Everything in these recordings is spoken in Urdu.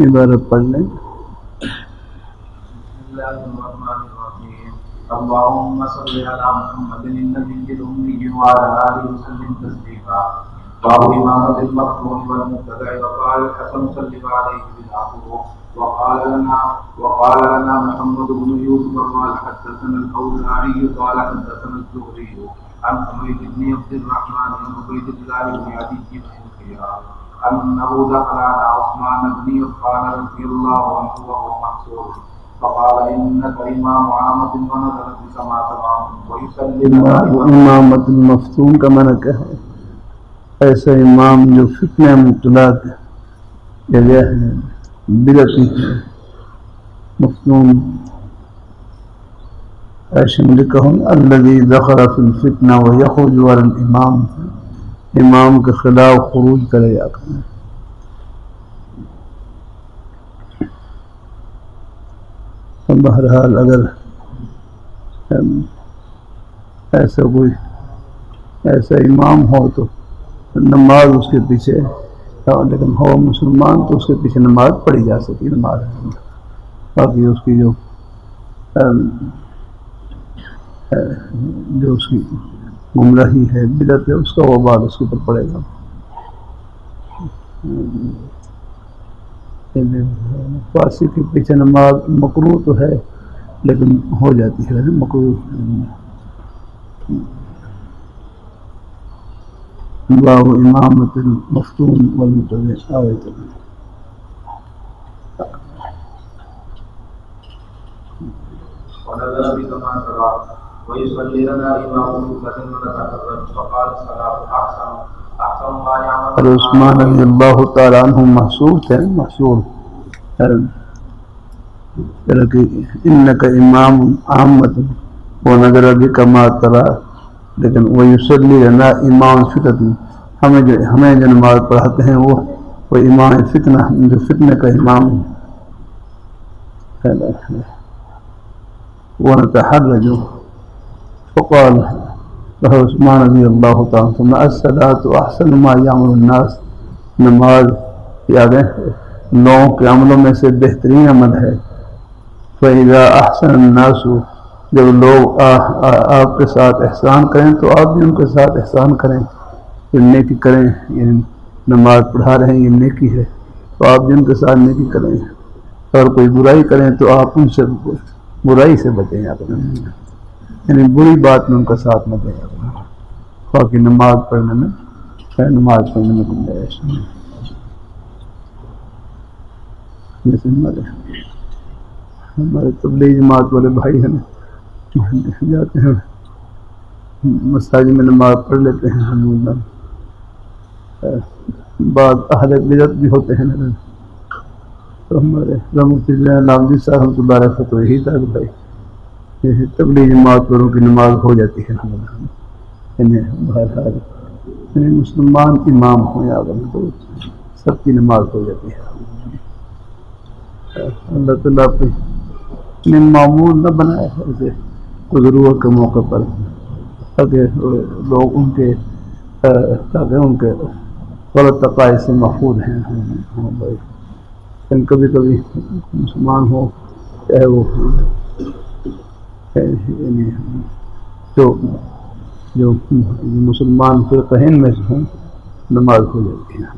عبارت پڑھ لیں. اللهم صل على محمد النبي الأمي وعلى آله وسلم تسليما. باب إمامة المقتول والمبتدع. وقال الحسن صل عليه بالعفو. وقال لنا محمد بن يوسف قال حدثنا الأوزاعي قال حدثنا الزهري عن حميد بن عبد الرحمن بن عبيد الله بن عدي بن خيار أنه دخل على عثمان بن عفان رضي الله عنه وهو محصور فقال إنك إمام عامة ونزلت بسماء تمام ويسلم. امامت المفتون کا معنی کیا ہے؟ ایسا امام جو فتنہ مبتلا جگہ ہے، بدعتی ہے، مفتون. ایسے میں لکھا ہوں الذی دخل فی الفتنہ ویخرج علی الامام، امام کے خلاف خروج کرے گا. بہرحال اگر ایسا کوئی ایسا امام ہو تو نماز اس کے پیچھے، لیکن ہو مسلمان تو اس کے پیچھے نماز پڑھی جا سکتی نماز. باقی اس کی جو اس کی گمراہی ہے، بدعت ہے، اس کا وبال اس کے اوپر پڑے گا. فاسق کے پیچھے نماز مکروہ تو ہے لیکن ہو جاتی ہے مکروہ. باب امامت المفتون والمبتدع. ونزل بكما ترى ويصلي لنا إمام مكة ونتحرج فقال الصلاة أحسن ما يعمل. اور عثمان رضی اللہ تعالیٰ عنہ محصور تھے، محصور کہ انک امام عامت ونظر بکما ترى، لیکن ویصلی لنا امام فتنہ، ہمیں جو نماز پڑھاتے ہیں وہ امام فتنہ، جو فتنہ کا امام ہے. ونتحرج فقال له عثمان رضی اللہ تعالیٰ عنہ الصلاۃ احسن ما یعمل الناس، نماز یاد ہے لوگوں کے عملوں میں سے بہترین عمل ہے. فإذا احسن الناس، جب لوگ آپ کے ساتھ احسان کریں تو آپ بھی ان کے ساتھ احسان کریں، نیکی کریں. یعنی نماز پڑھا رہے ہیں یہ نیکی ہے تو آپ بھی ان کے ساتھ نیکی کریں. اور کوئی برائی کریں تو آپ ان سے برائی سے بچیں، یعنی بری بات میں ان کا ساتھ نہ دیں. باقی نماز پڑھنے میں گنجائش نہیں. جیسے ہمارے تبلیغ جماعت والے بھائی ہیں جاتے ہیں مساجد میں نماز پڑھ لیتے ہیں، بعض اہل بدعت بھی ہوتے ہیں. تو ہمارے رحمۃ اللہ نامجی صاحب رحمۃ اللہ علیہ فتوی ہی تھا کہ بھائی تبلیغ جماعت والوں کی نماز ہو جاتی ہے. بہرحال مسلمان امام ہوں یا تو سب کی نماز ہو جاتی ہے. اللہ تعالیٰ اپنے معمول نہ بنائے اسے ضرورت کے موقع پر، تاکہ لوگ ان کے غلط عقائد سے محفوظ ہیں. لیکن کبھی کبھی مسلمان ہو چاہے وہ جو مسلمان فرقہین میں سے ہوں نماز ہو جاتی ہے.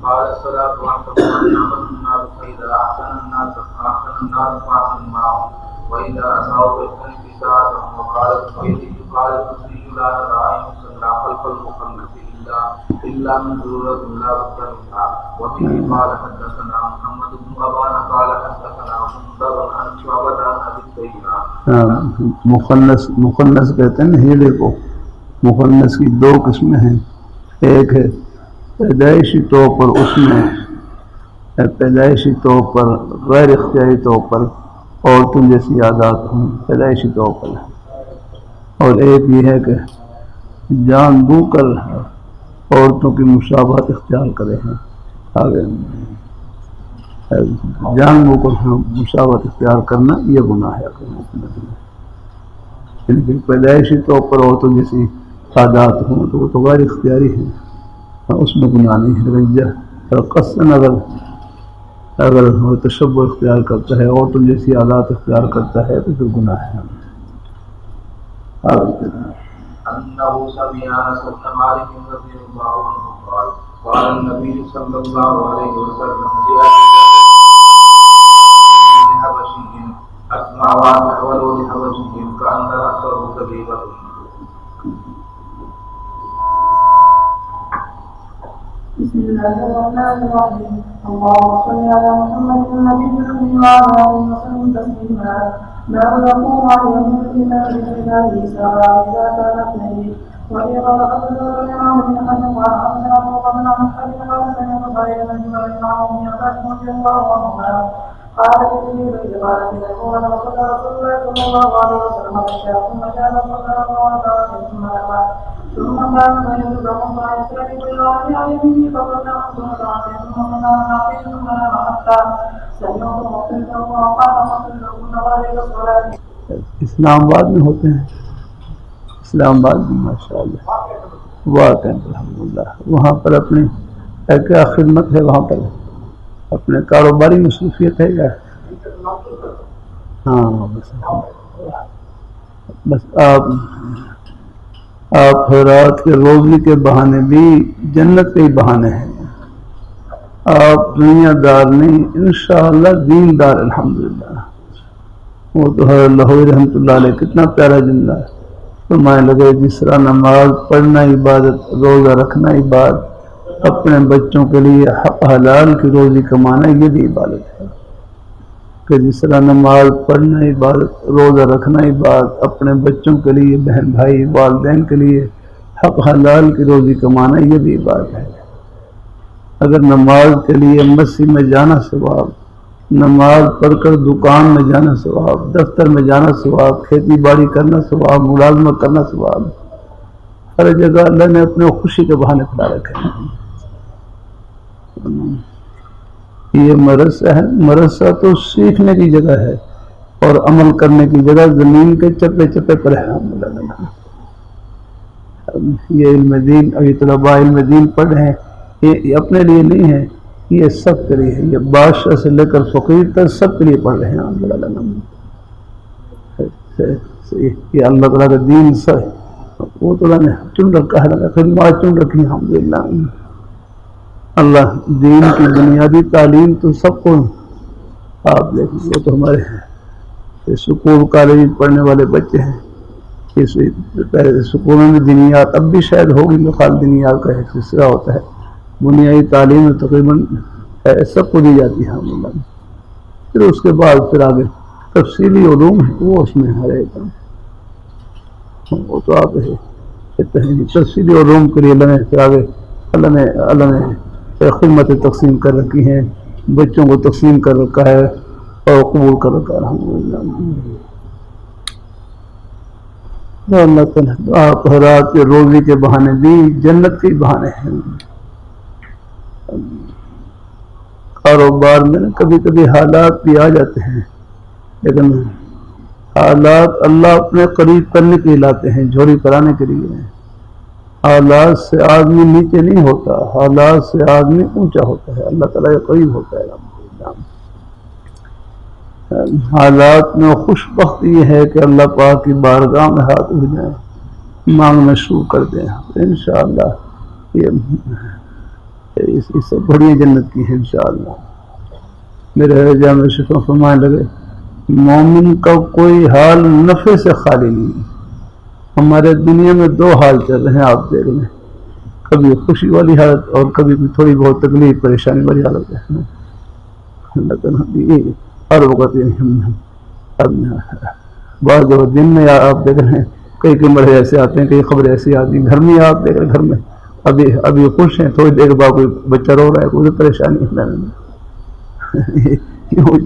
قال الصلاة أحسن ما يعمل الناس فإذا أحسن الناس فأحسن معهم وإذا أساءوا فاجتنب ساءتهم. وقال القصري لا نرى أن يصلى خلف المخنث إلا من ضرورة لا بد منها. وبه قال حدثنا محمد بن أبان قال حدثنا منذر عن شعبة عن أبي الطيب. مخنث کہتے ہیں ہیلے کو. مخنث کی دو قسمیں ہیں، ایک ہے پیدائشی طور پر، اس میں پیدائشی طور پر غیر اختیاری طور پر عورتوں جیسی عادات ہوں پیدائشی طور پر، اور ایک یہ ہے کہ جان بوجھ کر عورتوں کی مشابہت اختیار کرے ہیں. آگے جان بوجھ کر مشابہت اختیار کرنا یہ گناہ ہے. لیکن پیدائشی طور پر عورتوں جیسی عادات ہوں تو وہ تو غیر اختیاری ہیں، اس میں گناہ نہیں ہے، لیکن قصداً اگر وہ تشبہ اختیار کرتا ہے اور تو جیسی عادات اختیار کرتا ہے تو پھر گناہ ہے۔ أنه سمع أنس بن مالك رضي الله عنه قال قال النبي صلى الله عليه وسلم لحبشي أسمع ولو لحبشي كأن رأسه كبيرة. بسم الله الرحمن الرحيم. اللهم صل على محمد النبي الأمي وعلى آله وسلم تسليما. باب يقوم عليهم الإمام بالله سواء إذا كان اثنين. وإذا قال الإمام بن حزم قال حدثنا أبو بكر بن محمد قال سمعت خالد بن جبير عن أم عباس رضي الله عنهما قال جبريل إذ قال إذا كان رسول الله صلى الله عليه وسلم غشا ثم جاء صلى الله عليه ثم نام ثم قام فيذكرهم فيستغفر الله عن يمينه فقال ثم ركعتين ثم نام ركعتين ثم نام حتى سمعت مقتله وقال مقتله غير الصلاة. اسلام آباد میں ہوتے ہیں، اسلام آباد میں ماشاء اللہ واقع الحمدللہ، وہاں پر اپنی کیا خدمت ہے، وہاں پر اپنے کاروباری مصروفیت ہے کیا؟ ہاں بس آپ رات کے روزی کے بہانے بھی جنت کے ہی بہانے ہیں، آپ دنیا دار نہیں انشاءاللہ دین دار الحمدللہ۔ وہ تو ہے لاہوری رحمۃ اللہ علیہ کتنا پیارا جملہ ہے، فرمانے لگے جس طرح نماز پڑھنا عبادت، روزہ رکھنا عبادت، اپنے بچوں کے لیے حق حلال کی روزی کمانا یہ بھی عبادت ہے، کہ جس طرح نماز پڑھنا عبادت، روزہ رکھنا عبادت، اپنے بچوں کے لیے، بہن بھائی والدین کے لیے حق حلال کی روزی کمانا یہ بھی عبادت ہے۔ اگر نماز کے لیے مسجد میں جانا ثواب، نماز پڑھ کر دکان میں جانا ثواب، دفتر میں جانا ثواب، کھیتی باڑی کرنا ثواب، ملازمت کرنا ثواب، ہر جگہ اللہ نے اپنے خوشی کے بہانے کھلا رکھے ہیں۔ یہ مدرسہ ہے، مدرسہ تو سیکھنے کی جگہ ہے اور عمل کرنے کی جگہ زمین کے چپے چپے پر ہے۔ یہ علم دین، ابھی طلباء علم دین پڑھ رہے ہیں، یہ اپنے لیے نہیں ہے، یہ سب کے لیے ہے، یہ بادشاہ سے لے کر فقیر تک سب کے لیے پڑھ رہے ہیں۔ یہ اللہ تعالیٰ کا دین سب وہ تو اللہ نے چن رکھا ہے، خدمات چن رکھی الحمدللہ۔ اللہ دین کی بنیادی تعلیم تو سب کو آپ دیکھیں، وہ تو ہمارے سکول کالج پڑھنے والے بچے ہیں، سکولوں میں دینیات اب بھی شاید ہوگی، خال دینیات کا ایک سلسلہ ہوتا ہے، بنیادی تعلیم تقریباً سب کو دی جاتی ہے الحمدللہ۔ پھر اس کے بعد پھر آگے تفصیلی علوم ہے وہ اس میں ہر ایک وہ تو آپ تفصیلی علوم کے لیے اللہ نے خدمت تقسیم کر رکھی ہیں، بچوں کو تقسیم کر رکھا ہے اور قبول کر رکھا ہے الحمدللہ۔ اللہ تعالیٰ آپ رات کے روزی کے بہانے بھی جنت کے بہانے ہیں۔ کاروبار میں کبھی کبھی حالات بھی آ جاتے ہیں، لیکن حالات اللہ اپنے قریب کرنے کے لیے لاتے ہیں، جھولی پرانے کے لیے۔ حالات سے آدمی نیچے نہیں ہوتا، حالات سے آدمی اونچا ہوتا ہے، اللہ تعالیٰ کے قریب ہوتا ہے الحمدللہ۔ حالات میں خوش بخت یہ ہے کہ اللہ پاک کی بارگاہ میں ہاتھ اٹھ جائیں، مانگنا شروع کر دیں، انشاءاللہ یہ سب بڑی جنت کی ہے انشاءاللہ۔ میرے جامع شفا فرمانے لگے مومن کا کوئی حال نفع سے خالی نہیں۔ ہمارے دنیا میں دو حال چل رہے ہیں، آپ دیکھ لیں، کبھی خوشی والی حالت اور کبھی تھوڑی بہت تکلیف پریشانی والی حالت ہے۔ ہر وقت بعض دن میں آپ دیکھ رہے ہیں کئی مرحلے ایسے آتے ہیں، کئی خبریں ایسی آتی ہیں، گھر میں آپ دیکھ رہے ہیں گھر میں ابھی خوش ہیں، تھوڑی دیر بعد کوئی بچہ رو رہا ہے، کوئی پریشانی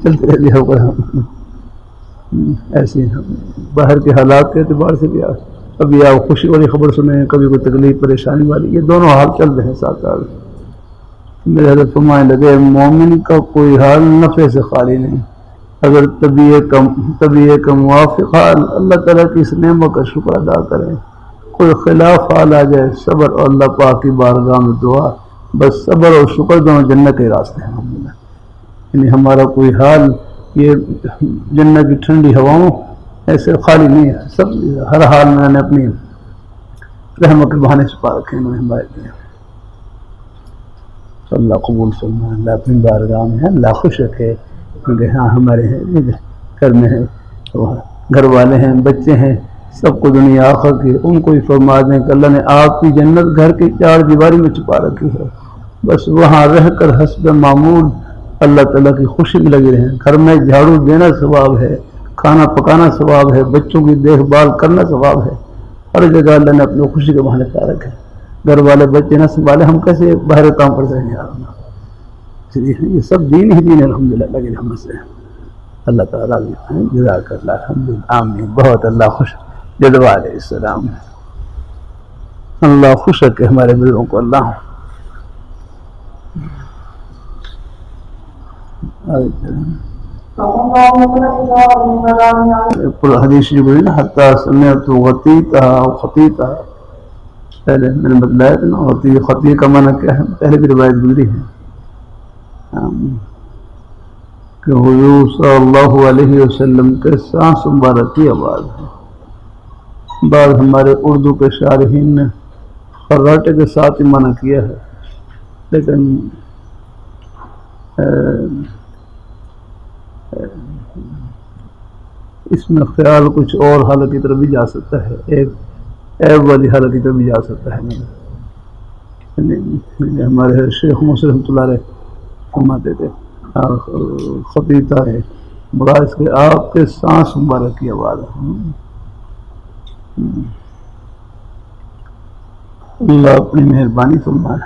چلتے رہتے ہیں ایسے باہر کے حالات کے اعتبار سے بھی کبھی آپ خوشی والی خبر سنیں، کبھی کوئی تکلیف پریشانی والی، یہ دونوں حال چل رہے ہیں ساتھ ساتھ۔ میرے حضرت فرمانے لگے مومن کا کوئی حال نفع سے خالی نہیں، اگر طبیعت کا موافق حال اللہ تعالیٰ کی اس نعمت کا شکر ادا کریں، کوئی خلاف حال آ جائے صبر اور اللہ پاک کی بارگاہ میں دعا، بس صبر اور شکر دونوں جنت کے راستے ہیں الحمدللہ۔ یعنی ہمارا کوئی حال یہ جنت کی ٹھنڈی ہواؤں ایسے خالی نہیں ہے، سب ہر حال میں نے اپنی رحمت کے بہانے سے پا رکھے، انہوں نے ہمارے لیے۔ اللہ قبول فرمائے، اللہ اپنی بارگاہ میں ہے، اللہ خوش رکھے، کیونکہ ہاں ہمارے گھر میں ہیں، گھر والے ہیں، بچے ہیں، سب کو دنیا آخر کی ان کو ہی فرما دیں کہ اللہ نے آپ کی جنت گھر کی چار دیواری میں چھپا رکھی ہے، بس وہاں رہ کر حسب معمول اللہ تعالیٰ کی خوشی میں لگے رہیں۔ گھر میں جھاڑو دینا ثواب ہے، کھانا پکانا ثواب ہے، بچوں کی دیکھ بھال کرنا ثواب ہے، ہر جگہ اللہ نے اپنی خوشی کے بہانے پا رکھے۔ گھر والے بچے نہ سنبھالے ہم کیسے باہر کام کر سکیں یار؟ یہ سب دین ہی دین ہے الحمدللہ، لگے ہم سے اللہ تعالیٰ راضی ہیں، جزاک اللہ الحمدللہ آمین۔ بہت اللہ خوش جدوا علیہ السلام، اللہ خوش رکھے ہمارے بزرگوں کو اللہ۔ حدیث جو بولی نا حتیٰ سمعت غطیتہا و خطیتہا، پہلے میں نے بتلایا تھا نا غطی خطی کا معنی کیا ہے، پہلے بھی روایت گزری ہے کہ حضور صلی اللہ علیہ وسلم کے سانس مبارک کی آواز ہے۔ بعض ہمارے اردو کے شارحین نے خراٹے کے ساتھ ہی معنی کیا ہے، لیکن اس میں خیال کچھ اور حالت کی طرف بھی جا سکتا ہے، ایک عیب والی حالت کی طرف بھی جا سکتا ہے۔ ہمارے شیخ موسی رحمۃ اللہ علیہ فرماتے تھے خطیطہ ہے مراد اس کے آپ کے سانس مبارک کی آواز ہے۔ اللہ اپنی مہربانی فرمائے۔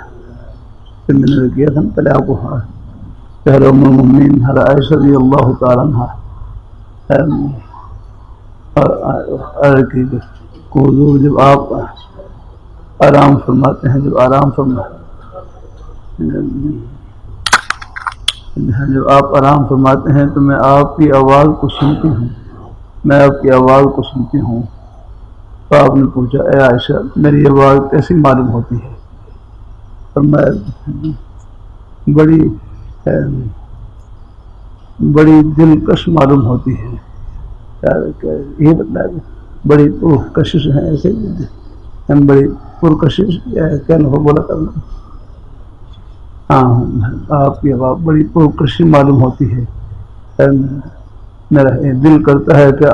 پھر میں نے کیا تھا پہلے آپ کو پہلے ام المؤمنین عائشہ رضی اللہ تعالیٰ عنہ حضور جب آپ آرام فرماتے ہیں، جب آپ آرام فرماتے ہیں تو میں آپ کی آواز کو سنتی ہوں، میں آپ کی آواز کو سنتی ہوں۔ تو آپ نے پوچھا اے عائشہ میری آواز کیسی معلوم ہوتی ہے؟ اور میں بڑی دلکش معلوم ہوتی ہے، یہ بتلا بڑی پرکشش ہے، ایسے ہم بڑی پرکشش کیا نفع بولا کرنا، ہاں آپ کی آواز بڑی پرکشش معلوم ہوتی ہے، میرا دل کرتا ہے کہ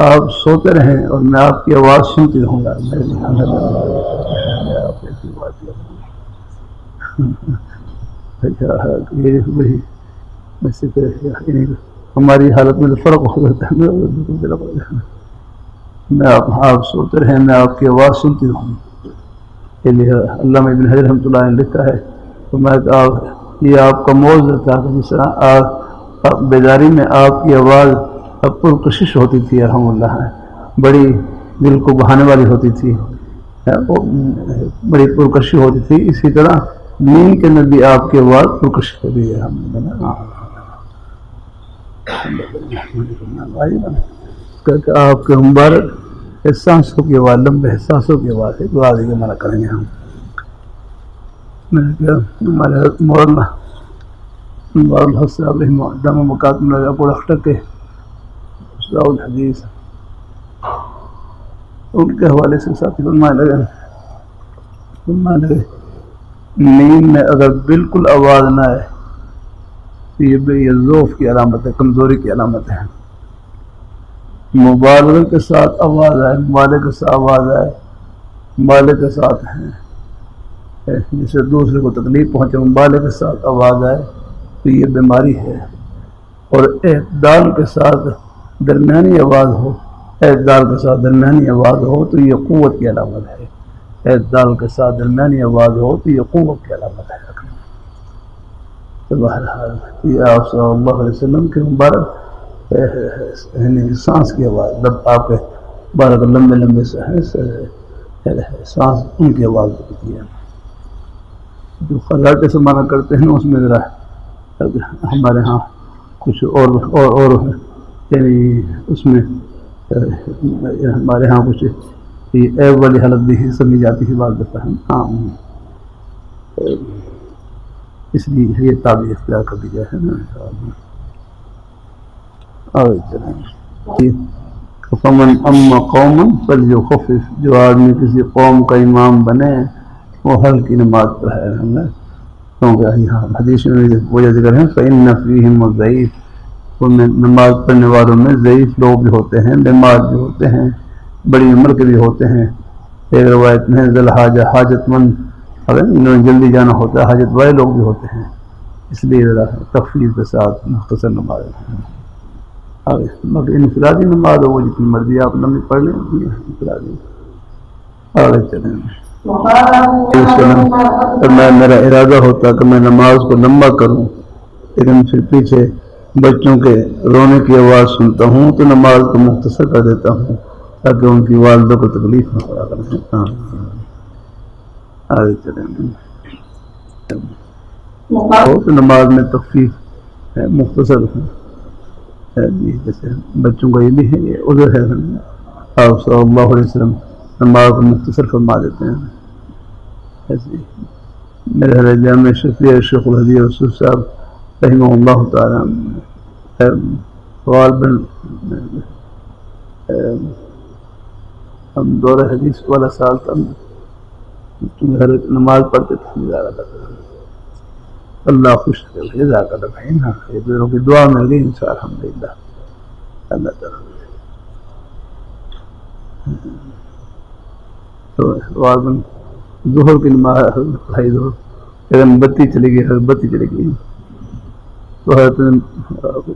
آپ سوتے رہیں اور میں آپ کی آواز سنتی رہوں گا۔ ہماری حالت میں تو فرق ہو جاتا ہے، میں آپ سوتے رہیں میں آپ کی آواز سنتی رہوں۔ یہ لیے علامہ ابن حجر رحمۃ اللہ نے لکھا ہے تو میں یہ آپ کا موضوع تھا کہ جس طرح آپ بیداری میں آپ کی آواز پرکشش ہوتی تھی الحمد اللہ، بڑی دل کو بہانے والی ہوتی تھی، بڑی پرکشش ہوتی تھی، اسی طرح نیند کے اندر بھی آپ کی آواز پرکشش ہوتی ہے الحمد للہ۔ آپ کے مبارک سانسوں کی آواز، لمبے سانسوں کی آواز ہے، دعا دیکھے منع کریں گے ہم۔ میں نے کہا ہمارے مولانا الحق صاحب دامہ مکاتم لگا پورا اختر کے استاد الحدیث، ان کے حوالے سے ساتھی فرمانے لگے نیند میں اگر بالکل آواز نہ آئے تو یہ ضعف کی علامت ہے، کمزوری کی علامت ہے۔ مبالغے کے ساتھ آواز آئے، مبالغے کے ساتھ آواز آئے، مبالغے کے ساتھ ہیں جسے دوسرے کو تکلیف پہنچے، مبالغے کے ساتھ آواز آئے تو یہ بیماری ہے، اور اعتدال کے ساتھ درمیانی آواز ہو، اعتدال کے ساتھ درمیانی آواز ہو تو یہ قوت کی علامت ہے، اعتدال کے ساتھ درمیانی آواز ہو تو یہ قوت کی علامت ہے۔ تو بہرحال یہ آپ صلی اللہ علیہ وسلم کے مبارک سانس کی آواز، جب آپ کے بارک لمبے لمبے سانس ان کی آواز ہوتی ہے۔ جو خراٹے سے معنی کرتے ہیں اس میں ذرا ہمارے ہاں کچھ اور یعنی اس میں ہمارے ہاں کچھ یہ عیب والی حالت بھی سمجھی جاتی ہے بعض دفعہ. ہاں اس لیے یہ تعبیر اختیار کر دی جائے ہے نا. اور فمن اما قوما فلیخفف، جو آدمی کسی قوم کا امام بنے وہ ہلکی نماز پڑھائے. کیونکہ حدیث میں وجہ ذکر ہے فإن فیہم الضعیف، ان میں نماز پڑھنے والوں میں ضعیف لوگ بھی ہوتے ہیں، بیمار بھی ہوتے ہیں، بڑی عمر کے بھی ہوتے ہیں. ایک روایت میں ذل حاجہ، حاجت مند، اگر انہوں نے جلدی جانا ہوتا ہے، حاجت والے لوگ بھی ہوتے ہیں. اس لیے ذرا تخفیف کے ساتھ مختصر نماز. باقی انفرادی نماز ہو وہ جتنی مرضی آپ لمبی پڑھ لیں انفرادی. آگے چلیں. میرا ارادہ ہوتا کہ میں نماز کو لمبا کروں، لیکن پھر پیچھے بچوں کے رونے کی آواز سنتا ہوں تو نماز کو مختصر کر دیتا ہوں تاکہ ان کی والدہ کو تکلیف نہ ہوا کرے. آگے چلیں. تو نماز میں تخفیف ہے، مختصر ہے. جیسے بچوں کا یہ بھی ہے، یہ عذر ہے. آپ صلی اللہ علیہ وسلم نماز کو مختصر فرما دیتے ہیں. ایسے میرے حضرت جامع شفیع شیخ الحدیث رسول صاحب رحمہ اللہ تعالیٰ غالباً ہم دورہ حدیث والا سال تھا، نماز پڑھتے تھے. اللہ خوش کرے، جزاک اللہ بھائی. ہاں یہ دونوں کی دعا مل گئی انشاء اللہ الحمدللہ. اللہ تعالیٰ تو غالباً ظہر کی نماز پڑھائی ظہر، لیکن بتی چلی گئی، بتی چلی گئی. تو حضرت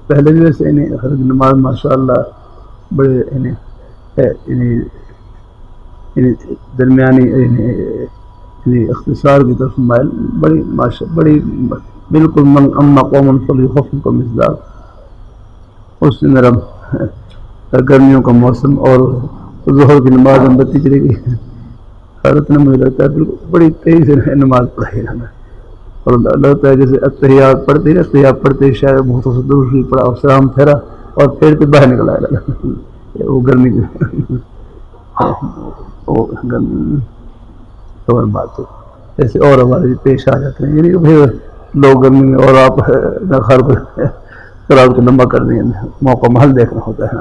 پہلے بھی ویسے انہیں حضرت نماز ماشاء اللہ بڑے انہیں درمیانی اختصار کی طرف مائل، بڑی ماشاء بڑی بالکل من اما قوم فلیخفف کا مزاج. اس میں میرا گرمیوں کا موسم اور ظہر کی نماز میں بتی چلی گئی. حضرت نے مجھے لگتا ہے بالکل بڑی تیزی سے نماز پڑھائی ہے، اور لگتا ہے جیسے اتحیات پڑھتے شاید مختصر درود پڑھا اور سلام پھیرا اور پھر کے باہر نکل آیا. وہ گرمی کی اور بات ہو ایسے اور ہمارے پیش آ جاتے ہیں، یعنی کہ لوگ گرمی میں اور آپ خر رات کو لمبا کر دیں، موقع محل دیکھنا ہوتا ہے.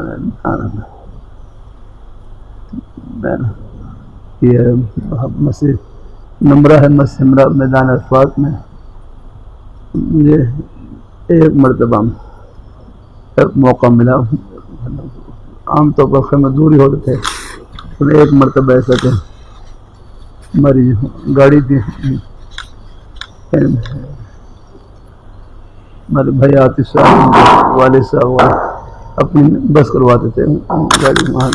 یہ مسجد نمرہ ہے، مسجد میدان عرفات میں مجھے ایک مرتبہ موقع ملا. عام طور پر خیمہ دوری ہوتے تھے، ایک مرتبہ ایسا کہ ہماری گاڑی تھی، ہمارے بھائی عاطف صاحب والد صاحب اپنی بس کرواتے تھے گاڑی وہاں.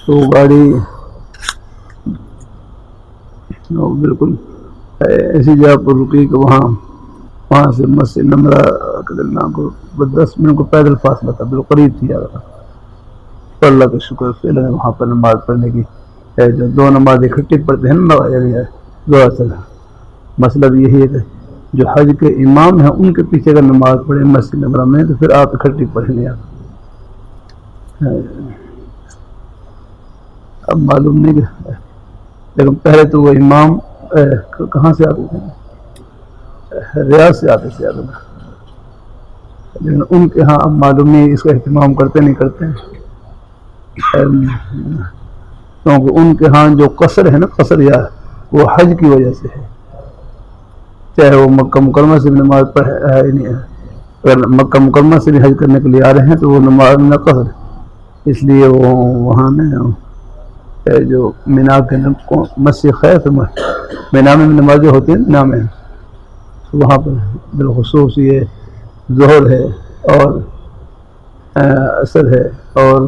تو گاڑی بالکل ایسی جگہ پر رکی کہ وہاں سے مسجد نمرہ نام کو 10 منٹ کو پیدل فاصلہ تھا، بالکل قریب تھی. تو اللہ کا شکر سے وہاں پر نماز پڑھنے کی جو 2 نماز اکٹھی پڑھتے ہیں نا. مسئلہ بھی یہی ہے کہ جو حج کے امام ہیں ان کے پیچھے اگر نماز پڑھے مسجد نمرہ میں تو پھر آپ اکٹھی پڑھ لیں. اب معلوم نہیں کہ لیکن پہلے تو وہ امام کہاں سے آتے تھے؟ ریاض سے آتے تھے. لیکن ان کے ہاں اب معلوم نہیں اس کا اہتمام کرتے نہیں کرتے، کیونکہ ان کے ہاں جو قصر ہے نا، قصر یا وہ حج کی وجہ سے ہے. چاہے وہ مکہ مکرمہ سے بھی نماز پڑھے نہیں ہے، اگر مکہ مکرمہ سے بھی حج کرنے کے لیے آ رہے ہیں تو وہ نماز نہ قصر، اس لیے وہ وہاں میں جو مینا کے مسجد خیف مینا میں نمازیں ہوتی ہیں مینا میں، وہاں پر بالخصوص یہ ظہر ہے اور عصر ہے اور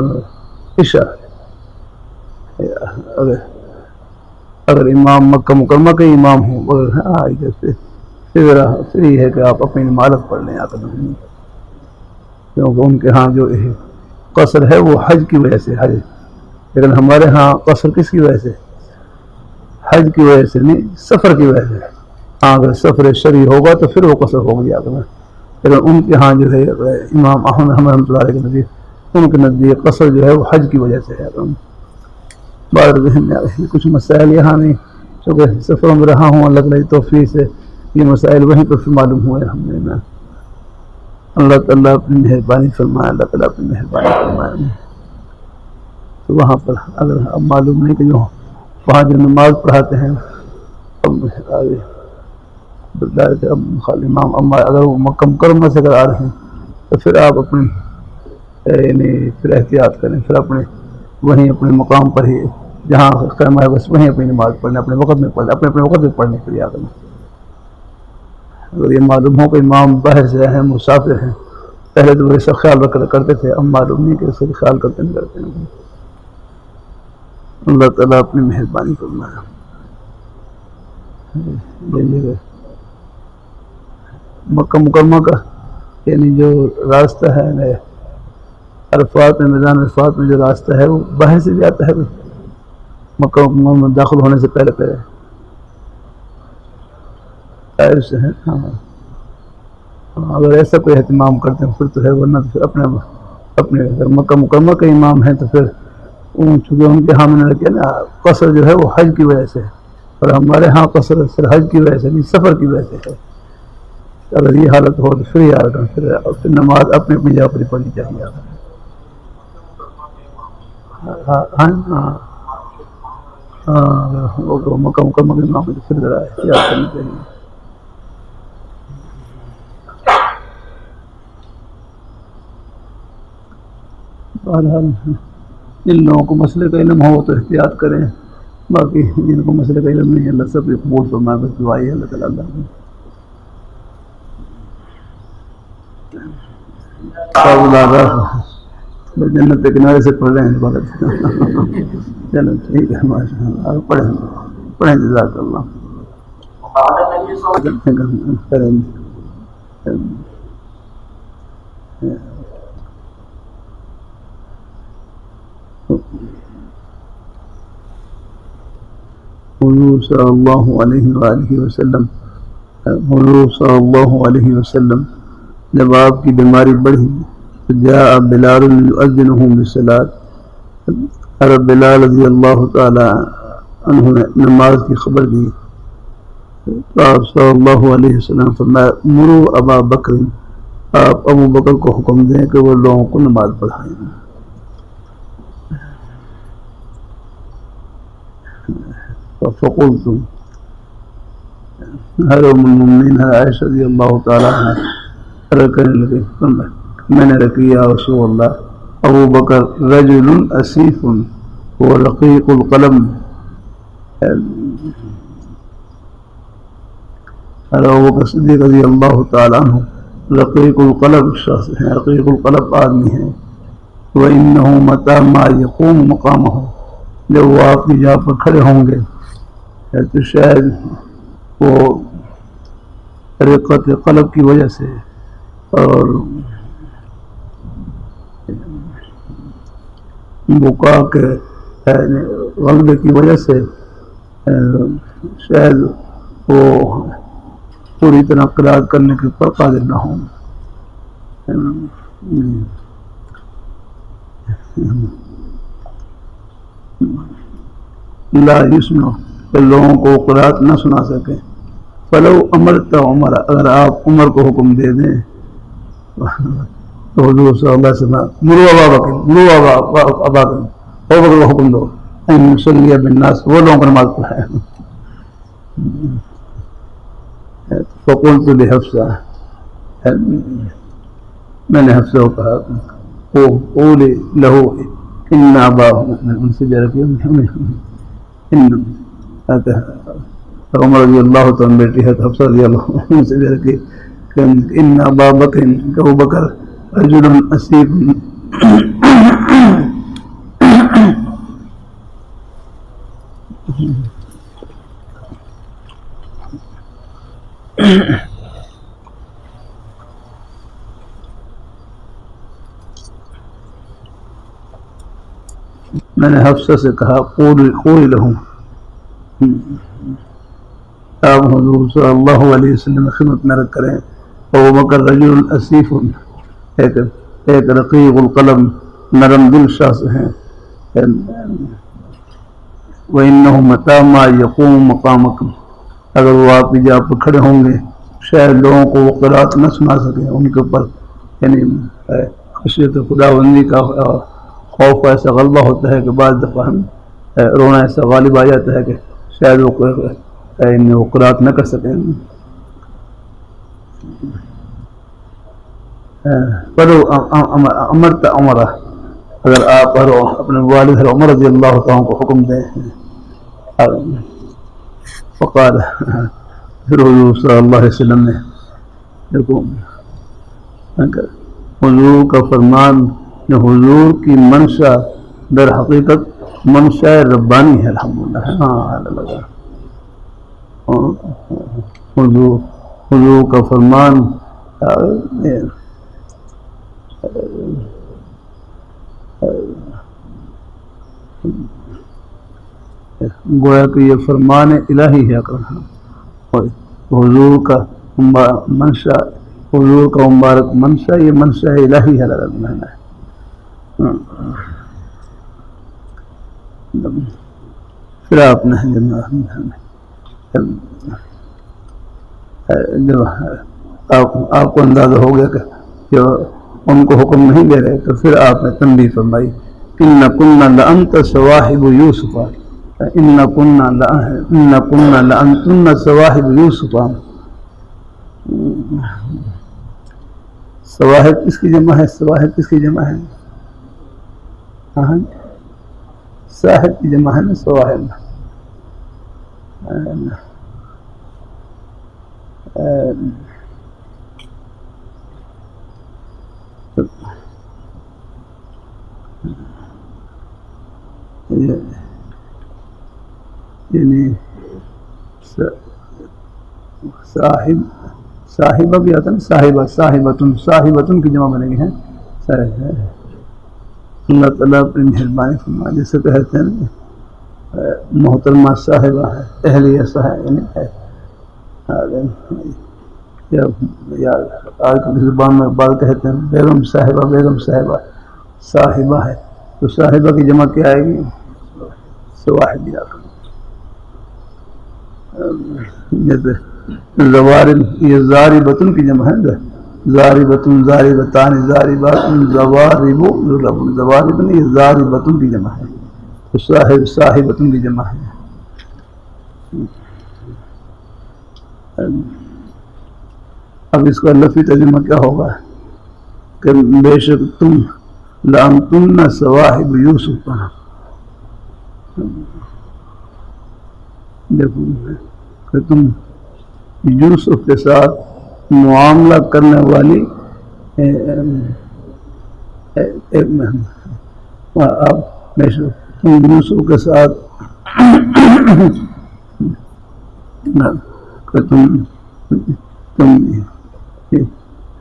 عشاء. اگر امام مکہ مکرمہ کے امام ہوں پھر یہ ہے کہ آپ اپنی نماز پڑھ لیں آتا نہیں، کیونکہ ان کے ہاں جو قصر ہے وہ حج کی وجہ سے حج، لیکن ہمارے ہاں قصر کس کی وجہ سے؟ حج کی وجہ سے نہیں، سفر کی وجہ سے. ہاں اگر سفر شرعی ہوگا تو پھر وہ قصر ہو گیا، لیکن ان کے ہاں جو ہے امام احمد رحمۃ اللہ علیہ کے نزدیک، ان کے نزدیک قصر جو ہے وہ حج کی وجہ سے ہے. بعد ذہن میں آ گئی کچھ مسائل یہاں نہیں، چونکہ سفروں میں رہا ہوں اللہ تعالیٰ کی توفیق سے یہ مسائل وہیں پر پھر معلوم ہوئے ہم نے نا۔ اللہ تعالیٰ اپنی مہربانی فرمائے، اللہ تعالیٰ اپنی مہربانی فرمائے۔ تو وہاں پر اگر اب معلوم نہیں کہ جو وہاں جو نماز پڑھاتے ہیں آگے بتایا کہ خالی امام اگر وہ مکہ مکرمہ سے اگر آ رہے ہیں تو پھر آپ اپنی یعنی پھر احتیاط کریں، پھر اپنے وہیں اپنے مقام پر ہی جہاں خیمہ ہے بس وہیں اپنی نماز پڑھیں، اپنے وقت میں پڑھیں، اپنے وقت میں پڑھنے کے لیے آ کریں۔ اگر یہ معلوم ہو کہ امام باہر سے ہیں مسافر ہیں، پہلے تو وہ اس کا خیال رکھ کرتے تھے، اب معلوم نہیں کہ اس کا خیال کرتے نہیں کرتے ہیں۔ اللہ تعالیٰ اپنی مہربانی فرمائے۔ مکہ مکرمہ کا یعنی جو راستہ ہے عرفات میں، میدان عرفات میں جو راستہ ہے وہ باہر سے بھی آتا ہے مکہ مکرمہ میں داخل ہونے سے پہلے طائف سے ہے۔ ہاں اگر ایسا کوئی اہتمام کرتے ہیں پھر تو ہے، ورنہ تو پھر اپنے اگر مکہ مکرمہ کے امام ہیں تو پھر چونکہ ان کے ہاں میں نے رکھے نا قصر جو ہے وہ حج کی وجہ سے، اور ہمارے ہاں قصر صرف حج کی وجہ سے نہیں سفر کی وجہ سے ہے۔ اگر یہ حالت ہو تو پھر یاد پھر نماز اپنی اپنی جگہ پر پڑھنی چاہیے۔ ہاں مکہ مکرمہ کے امام تو پھر ذرا احتیاط کرنی چاہیے۔ بہرحال جن لوگوں کو مسئلے کا علم ہو تو احتیاط کریں، باقی جن کو مسئلے کا علم نہیں ہے اللہ سب کو قبول فرمائے، بس دعا ہے اللہ تعالیٰ جنت کے کنارے سے پڑھ رہے ہیں عبادت۔ چلو ٹھیک ہے ماشاء اللہ، پڑھیں جزاک اللہ۔ حضور صلی اللہ علیہ وآلہ وسلم حضور صلی اللہ علیہ وسلم جب آپ کی بیماری بڑھی تو جاء بلال یؤذنہ بالصلاۃ، حضرت بلال رضی اللہ تعالی عنہ نے نماز کی خبر دی تو آپ صلی اللہ علیہ وسلم فرمایا مروا ابا بکر، آپ ابو بکر کو حکم دیں کہ وہ لوگوں کو نماز پڑھائیں۔ فقلت ہر المؤمنین عائشہ رضی اللہ تعالیٰ عنہ کرنے لگے میں نے رکھی یا رسول اللہ ابو بکر رجل اسیف و رقیق القلم، ابو بکر صدیق رضی اللہ تعالیٰ عنہ رقیق القلب شخص ہیں، رقیق القلب آدمی ہیں، وَإِنَّهُ مَتَى مَا يَقُومُ مَقَامَهُ، جب وہ آپ کی جگہ پر کھڑے ہوں گے تو شاید وہ رقت قلب کی وجہ سے اور بکا کے غلبے کی وجہ سے شاید وہ پوری طرح قرات کرنے کے پر قادر نہ ہوں۔ لا یسمع، کہ لوگوں کو قرات نہ سنا سکیں۔ فلو امرت عمر، اگر آپ عمر کو حکم دے دیں تو حضور صلی اللہ علیہ وسلم مروا ابا بکر، مروا ابا بکر کو حکم دو ان یصلی بالناس، وہ لوگوں کو نماز پڑھائے۔ فقلت لحفصہ، میں نے حفصہ کو کہا قولی لہو ان ابا، ان سے جا رکھی عمر رضی اللہ تعالیٰ بیٹی ہے حفصہ رضی اللہ عنہ سے جا رکھی ان ابا بکر، کہ ابو بکر رجل اسیف میں نے حفصہ سے کہا قولی لہو، آپ حضور صلی اللہ علیہ وسلم خدمت میں رکھ کریں ابو بکر رجل اسیف، ایک رقیق القلم نرم دل شخص ہیں، وَإِنَّهُ مَتَىٰ مَا يَقُومُ مَقَامَكُمْ، اگر وہ آپ کی جگہ پر کھڑے ہوں گے شاید لوگوں کو وہ قرات نہ سنا سکیں، ان کے اوپر یعنی خشیت خداوندی کا خوف ایسا غلبہ ہوتا ہے کہ بعض دفعہ ہم رونا ایسا غالب آ جاتا ہے کہ شاید وہ قرات نہ کر سکیں. پر امرت عمرہ، اگر آپ اپنے والد عمر رضی اللہ تعالیٰ کو حکم دیں. فقال، پھر حضور صلی اللہ علیہ وسلم نے دیکھو حضور کا فرمان، حضور کی منشا در حقیقت منشا ربانی ہے الحمدللہ. ہاں حضور کا فرمان گویا کہ یہ فرمان الہی ہے. حضور کا منشا، حضور کا مبارک منشا، یہ منشا الہی ہے. پھر آپ نے جب آپ کو اندازہ ہو گیا کہ ان کو حکم نہیں دے رہے، تو پھر آپ نے تنبیہ فرمائی ان كنا لانت صواحب یوسف، ان كنا لانتن صواحب یوسف. صواحب کس کی جمع ہے؟ صواحب کس کی جمع ہے؟ صاحب کی جمع ہے نا صواحب. یعنی صاحبہ بھی آتا نا، صاحبتن کی جمع بنے گی ہے. اللہ تعالیٰ اپنی مہربانی فرما، جیسے کہتے ہیں محترمہ صاحبہ ہے، اہلیہ صاحب یا آج کل کی زبان میں بات کہتے ہیں بیگم صاحبہ صاحبہ ہے، تو صاحبہ کی جمع کیا آئے گی؟ صواحب. جیسے زوارب، یہ زاربتن کی جمع ہے، زاربتن زاربتان زارباتن زوارب، زوارب نہیں، یہ زاربتن کی جمع ہے، تو صاحبتن کی جمع ہے. اب اس کا لفظی ترجمہ کیا ہوگا کہ بے شک تم لانتن صواحب یوسف. دیکھو کہ تم یوسف کے ساتھ معاملہ کرنے والی تم یوسف کے ساتھ تم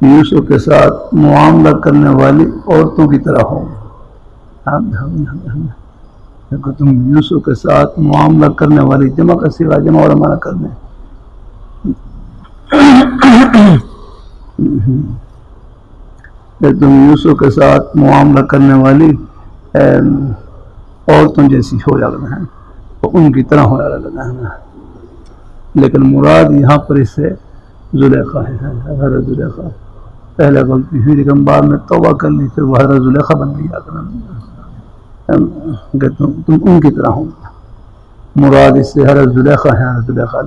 یوسف کے ساتھ معاملہ کرنے والی عورتوں کی طرح ہو. تم یوسف کے ساتھ معاملہ کرنے والی، جمع کا صیغہ جمع اور معنی کر دیں. تم یوسف کے ساتھ معاملہ کرنے والی عورتوں جیسی ہو جانا ہے، تو ان کی طرح ہو جانا ہے. لیکن مراد یہاں پر اس سے زلیخا ہے، حضرت زلیخا. پہلے غلطی ہوئی لیکن بعد میں توبہ کر لی، پھر وہ حضرت زلیخا بن گئی. کہ تم ان کی طرح ہو، مراد اس سے حضرت زلیخا ہے. حضرت زلیخا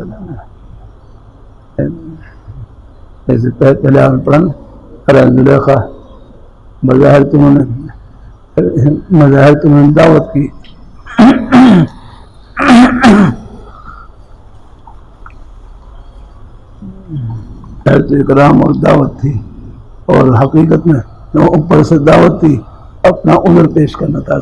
جیسے پہلے آپ نے پڑھا نا، حضرت زلیخا بظاہر تمہوں نے دعوت کی، تو اکرام اور دعوت تھی، اور حقیقت میں اوپر سے دعوت تھی، اپنا عذر پیش کرنا تھا.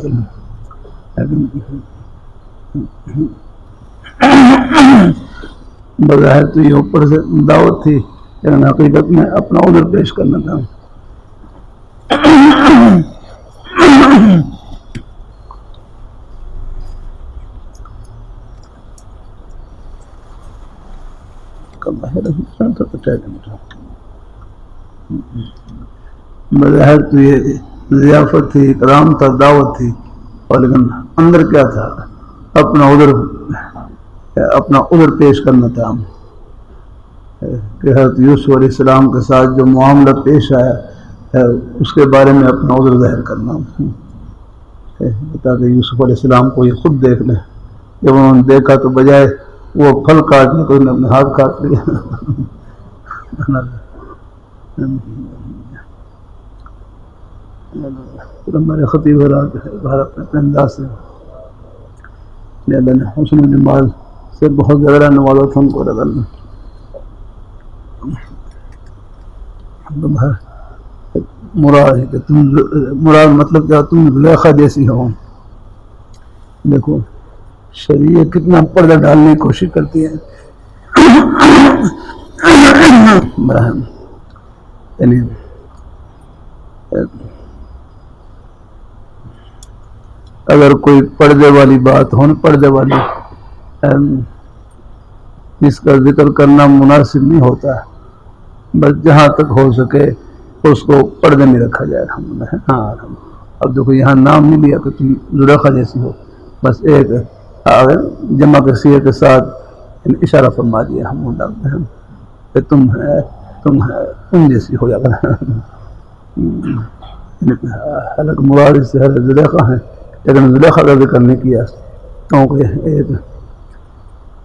بظاہر تو یہ اوپر سے دعوت تھی، لیکن حقیقت میں اپنا عذر پیش کرنا تھا. بظاہر تو یہ ضیافت تھی، اکرام تھا، دعوت تھی، اور لیکن اندر کیا تھا؟ اپنا عذر پیش کرنا تھا کہ حضرت یوسف علیہ السلام کے ساتھ جو معاملہ پیش آیا اس کے بارے میں اپنا عذر ظاہر کرنا، تاکہ یوسف علیہ السلام کو یہ خود دیکھ لیں۔ جب انہوں نے دیکھا تو بجائے وہ پھل کاٹنے کو انہوں نے اپنے ہاتھ کاٹ لیا۔ ہمارے خطیب حضرات باہر اپنے انداز سے اللہ نے حسن نماز سے بہت زیادہ نوازا تھا ان کو لگا مراد ہے کہ تم مراد مطلب کیا تم زلیخا جیسی ہو۔ دیکھو شریعت کتنا پردہ ڈالنے کی کوشش کرتی ہے، یعنی اگر کوئی پردے والی بات ہو، پردے والی جس کا ذکر کرنا مناسب نہیں ہوتا، بس جہاں تک ہو سکے اس کو پردے میں رکھا جائے۔ ہاں اب دیکھو یہاں نام نہیں لیا کہ تم زلیخا جیسی ہو، بس ایک جمع کے صیغے کے ساتھ اشارہ فرما دیا ہم کہ تم ان جیسی ہو جا کر، حالانکہ مراد سے حضرت زلیخا ہے، لیکن زلیخا کا ذکر نہیں کیا کیونکہ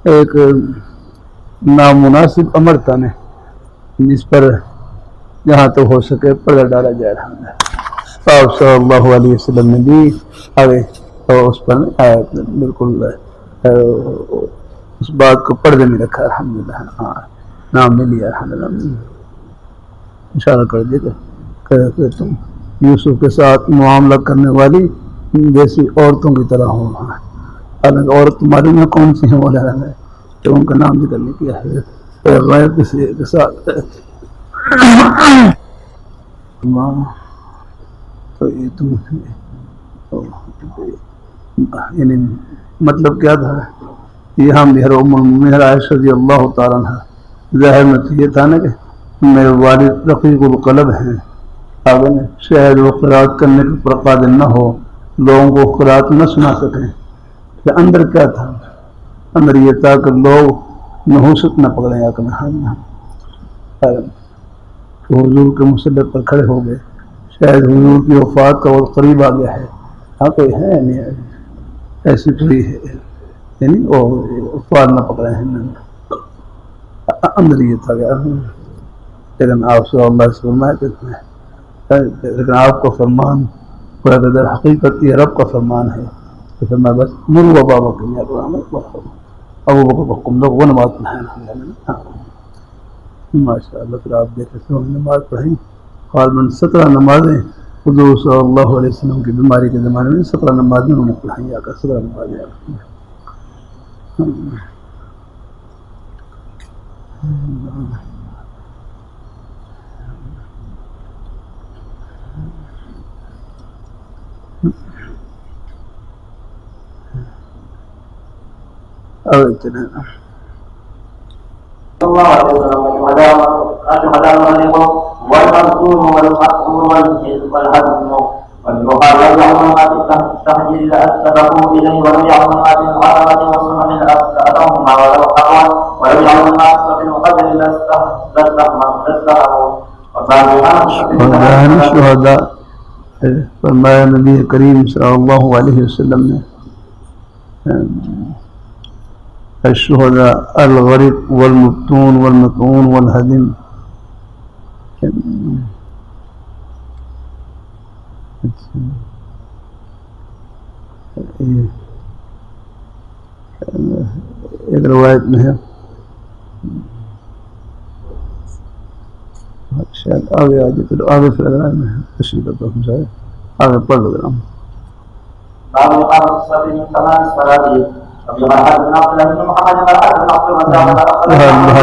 ایک نامناسب امر تھا نے جس پر جہاں تو ہو سکے پردہ ڈالا جائے۔ آپ صلی اللہ علیہ وسلم نے بھی آگے اس پر بالکل اس بات کو پردے میں رکھا، الحمدللہ۔ ہاں نام نہیں لیا، الحمدللہ اشارہ کر دیا کہ تم یوسف کے ساتھ معاملہ کرنے والی جیسی عورتوں کی طرح ہو۔ حالانکہ عورت تمہاری میں کون سی ہیں وہ لہٰذا ہے کہ ان کا نام ذکر نہیں کیا ہے غیر کسی کے ساتھ۔ تو یہ تم یعنی مطلب کیا تھا، یہاں مہر عائشہ رضی اللہ تعالیٰ عنہ ظاہر میں تو یہ تھا نا کہ میرے والد رقیق القلب ہیں، آگے شاید وہ قرات کرنے پر قادر نہ ہو، لوگوں کو قرات نہ سنا سکیں۔ کہ اندر کیا تھا، اندر یہ تھا کہ لوگ نحوست نہ پکڑیں، حضور کے مسلح پر کھڑے ہو گئے، شاید حضور کی وفات کا وقت قریب آ گیا ہے، ہاں کوئی ہے نہیں ایسی کوئی ہے یعنی وہ وفات نہ پکڑے ہیں، اندر یہ تھا گیا۔ لیکن آپ صلی اللہ علیہ وسلم لیکن آپ کا فرمان پورا قدر حقیقت یہ رب کا فرمان ہے کہ فرمایا بس مروا بابا کے ابو بکر کو کم لوگ وہ نماز پڑھائیں۔ ماشاء اللہ پھر آپ دیکھیں تو نماز پڑھیں، غالباً 17 نمازیں حضور صلی اللہ علیہ وسلم کی بیماری کے زمانے میں 17 نمازیں انہوں نے پڑھائیں، آ کر 17 نمازیں آ کر۔ شہداء فرمایا نبی کریم صلی اللہ علیہ وسلم نے الشهداء الغرق والمبتون والمطعون والهدم، ایک روایت میں ہے شاید آگے آگے پھر آگے پھر اگر میں تشریح کرتا ہوں شاید آگے پڑھ لگ رہا ہوں۔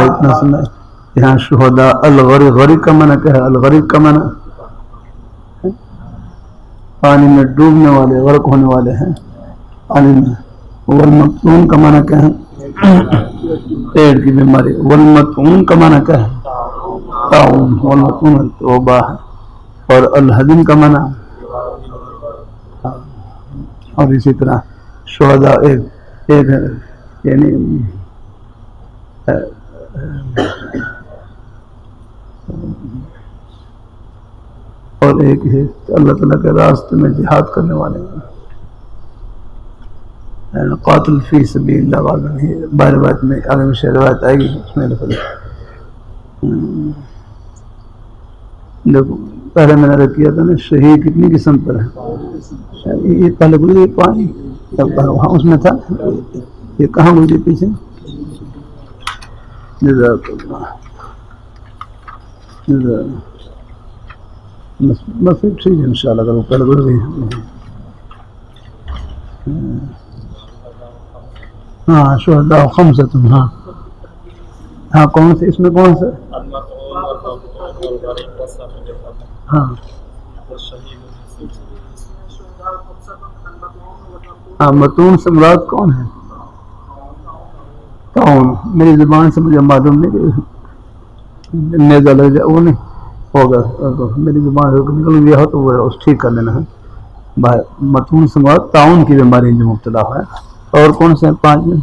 اتنا سنا یہاں شہداء الغرق، غرق کا معنی کیا ہے؟ الغرق کا معنی پانی میں ڈوبنے والے، غرق ہونے والے ہیں پانی میں۔ والمطعون کا معنی کیا ہے؟ پیٹ کی بیماری۔ والمطعون کا معنی کیا ہے؟ طاعون۔ والمطعون توبہ ہے۔ اور الہدم کا معنی اور اسی طرح شہداء ایک یعنی اور ایک ہے اللہ تعالیٰ کے راستے میں جہاد کرنے والے قاتل فی سبیل اللہ والوں ہے. بار بات میں آگے میں روایت آئے گی اس میں دیکھو پہلے میں نے رکھ کیا تھا نا شہید کتنی قسم پر ہے. یہ پہلے گزری پانی وہاں اس میں تھا. یہ کہاں گزری پیچھے جزاک اللہ بس ٹھیک ہے انشاءاللہ اگر وہ پہلے گزر گئی. ہاں شہداء خمسۃ. ہاں ہاں کون سے اس میں کون سے ہاں ہاں متون سے مراد کون ہے؟ طاعون. میری زبان سے مجھے معلوم نہیں کہ نیزہ لگ جائے وہ نہیں ہوگا. میری زبان سے نکل گیا ہو تو وہ ٹھیک کر لینا ہے. متون سے مراد طاعون کی بیماری جو مبتلا ہے. اور کون سے ہیں 5 میں؟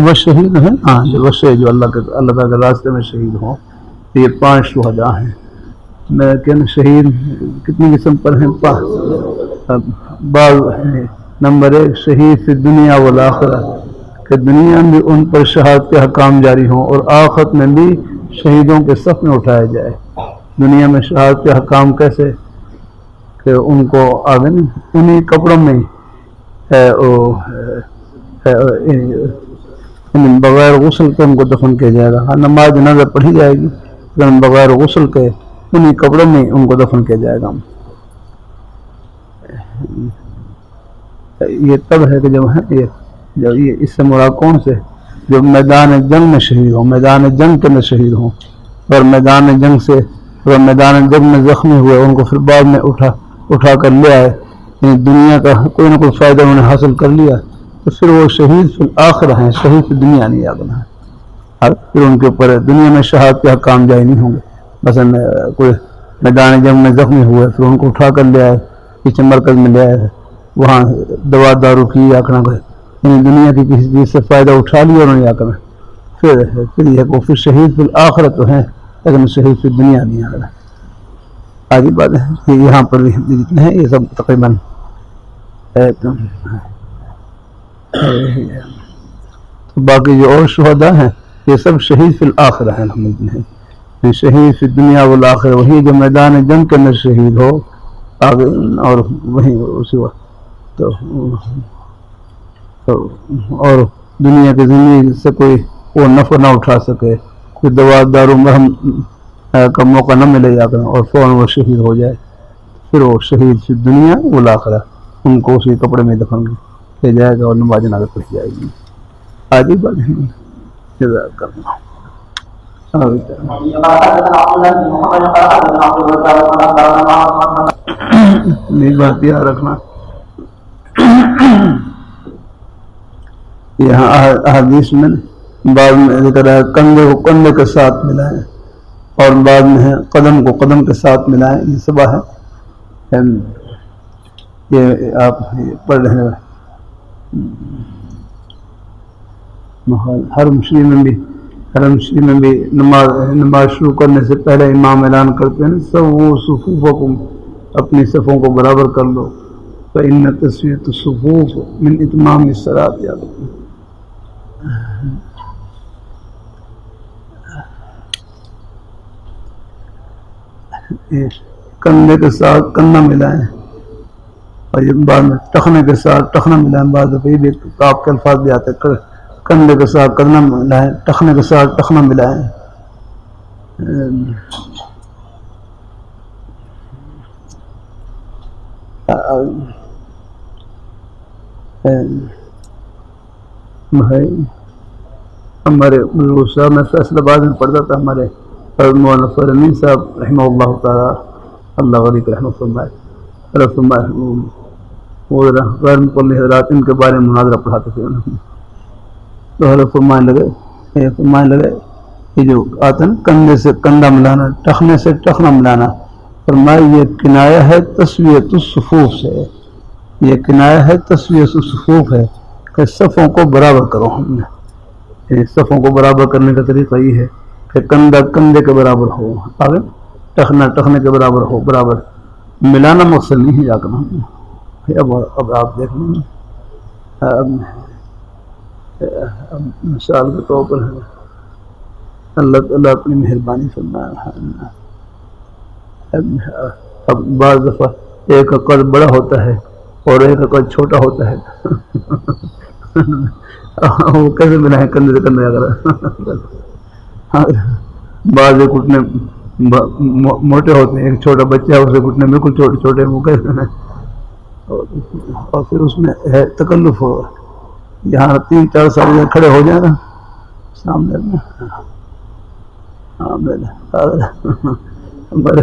وہ شہید ہیں. ہاں وہ شہید جو اللہ تعالیٰ کے راستے میں شہید ہوں. یہ 5 شہداء ہیں. میں کہنا شہید کتنی قسم پر ہیں؟ بعض نمبر 1 شہید فی دنیا والآخرہ کہ دنیا میں ان پر شہادت کے حکام جاری ہوں اور آخرت میں بھی شہیدوں کے صف میں اٹھایا جائے. دنیا میں شہادت کے حکام کیسے کہ ان کو آگے انہیں کپڑوں میں بغیر غسل کے ان کو دفن کیا جائے گا. ہاں نماز جنازہ پڑھی جائے گی لیکن بغیر غسل کے انہیں کپڑوں میں ان کو دفن کیا جائے گا. یہ تب ہے کہ جب یہ اس سے مراد کون سے جو میدان جنگ میں شہید ہوں, میدان جنگ کے میں شہید ہوں, اور میدان جنگ سے اگر میدان جنگ میں زخمی ہوئے ان کو پھر بعد میں اٹھا کر لے آئے, یعنی دنیا کا کوئی نہ کوئی فائدہ انہوں نے حاصل کر لیا, تو پھر وہ شہید فی الآخرہ ہیں, شہید فی دنیا نہیں آگنا ہے. پھر ان کے اوپر دنیا میں شہادت کے حکام جاری نہیں ہوں گے. مثلا کوئی میدان جنگ میں زخمی ہوئے پھر ان کو اٹھا کر لے آئے, پیچھے مرکز میں لے آئے, وہاں دوا دارو کی آکنا کوئی یعنی دنیا کی کسی چیز سے فائدہ اٹھا لیا انہوں نے آکنا, پھر یہ وہ پھر شہید فی الآخرہ تو ہیں لیکن شہید فی دنیا نہیں آگنا. آگے بات ہے یہاں پر بھی جتنے ہیں یہ سب تقریباً باقی جو اور شہداء ہیں یہ سب شہید فی الآخرہ ہیں. الحمدللہ شہید فی دنیا والآخرہ وہی جو میدان جنگ کے اندر شہید ہو آگے اور وہیں اسی وقت اور دنیا کی زندگی سے کوئی وہ نفع نہ اٹھا سکے, کوئی دوا دارو مرہم کا موقع نہ ملے جا کر اور فوراً وہ شہید ہو جائے, پھر وہ شہید فی دنیا والآخرہ ان کو اسی کپڑے میں دفن کیا جائے گا اور نماز جنازہ پڑھی جائے گی. آگے بات جزاک اللہ. یہ بات یاد رکھنا یہاں احادیث میں بعد میں ذکر ہے کندھے کو کندھے کے ساتھ ملائیں اور بعد میں ہے قدم کو قدم کے ساتھ ملائیں. یہ سبا ہے یہ آپ پڑھ رہے ہیں حرم شریف میں بھی نماز شروع کرنے سے پہلے امام اعلان کرتے ہیں سووا صفوفکم, اپنی صفوں کو برابر کر لو, فإن تسویۃ الصفوف من اتمام الصلاۃ. یاد رکھنا کندھے کے ساتھ کندھا ملائیں اور یہ بعد میں ٹخنے کے ساتھ ٹخنا ملائیں. بعد میں بھی آپ کے الفاظ بھی آتے ہیں کندھے کے ساتھ کندھا ملائیں, ٹخنے کے ساتھ ٹخنا ملائیں. ہمارے بزرگ صاحب میں فیصلہ آباد میں پڑھتا تھا, ہمارے مولانا فرمین صاحب رحمہ اللہ تعالیٰ اللہ علیہ رحمۃ اللہ وہ غیر مقلد حضرات ان کے بارے میں مناظرہ پڑھاتے تھے. تو حضرت فرمانے لگے یہ جو آتا ہے کندھے سے کندھا ملانا, ٹخنے سے ٹخنا ملانا, فرمایا یہ کنایہ ہے تسویۃ الصفوف سے، یہ کنایہ ہے تسویۃ الصفوف ہے کہ صفوں کو برابر کرو. ہم نے صفوں کو برابر کرنے کا طریقہ یہ ہے کہ کندھا کندھے کے برابر ہو، آگے ٹخنا ٹخنے کے برابر ہو، برابر ملانا مقصد نہیں ہے. جا کر اب آپ دیکھ لیں مثال کے طور پر اللہ تعالیٰ اپنی مہربانی فرمایا. اب بعض دفعہ ایک کا قد بڑا ہوتا ہے اور ایک کا قد چھوٹا ہوتا ہے، وہ کیسے ملائیں کندھے سے کندھے. اگر بعض گھٹنے موٹے ہوتے ہیں، ایک چھوٹا بچہ ہے اسے گھٹنے بالکل چھوٹے چھوٹے، وہ کیسے. اور پھر اس میں ہے تکلف ہو، یہاں 3-4 سال کھڑے ہو جائیں نا سامنے ہمارے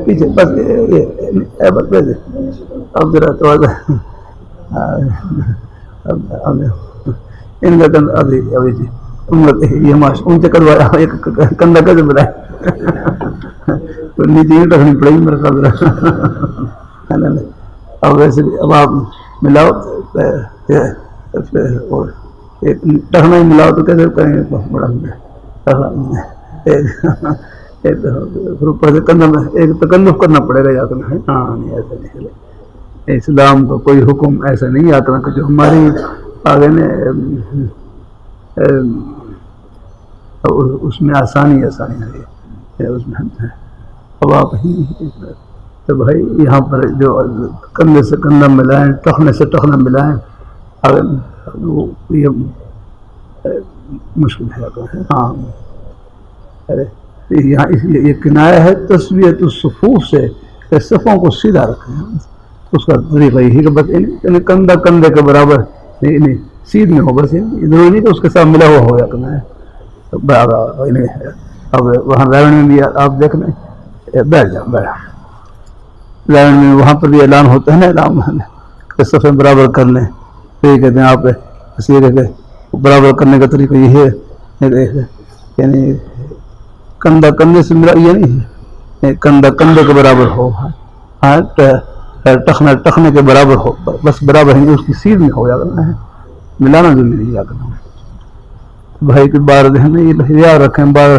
پیچھے بس اب ذرا تو ان کا کندھا ابھی جی یہ ان سے کروایا ایک کندھا کیسے بنائے، نیچے ہی رکھنی پڑے گی میرے خیال. اب ویسے بھی اب آپ ملاؤ اور ایک ٹخنا ہی ملاؤ تو کیسے کریں گے، بہت بڑا پھر اوپر سے کندھا میں ایک تکلف کرنا پڑے گا. یا تو ہاں نہیں ایسا نہیں چلے. اسلام کا کوئی حکم ایسا نہیں آتا کہ جو ہماری آگے نے اس میں آسانی ہے اس میں. اب آپ ہی تو بھائی یہاں پر جو کندھے سے کندھا ملائیں، ٹخنے سے ٹخنا ملائیں، یہ مشکل ہے. ہاں ارے یہاں یہ کنایہ ہے تسویۃ الصفوف سے کہ صفوں کو سیدھا رکھیں. اس کا طریقہ یہی کہ بس کندھا کندھے کے برابر نہیں سیدھ میں ہو، بس ضروری نہیں کہ اس کے ساتھ ملا ہوا ہو. یا کرنا ہے اب وہاں رائن میں بھی آپ دیکھ لیں، بیٹھ جاؤ رائن میں وہاں پر بھی اعلان ہوتا ہے نا، اعلان کہ صفیں برابر کر لیں. پھر کہتے ہیں آپ برابر کرنے کا طریقہ یہ ہے یعنی کندھا کندھے سے ملا، یہ نہیں ہے کندھا کندھے کے برابر ہو، ٹخنا ٹخنے کے برابر ہو، بس برابر ہے اس کی سیدھ میں ہو. یا کرنا ہے ملانا ضروری نہیں. یا کرنا بھائی کی بار ہمیں یہ یاد رکھیں، بار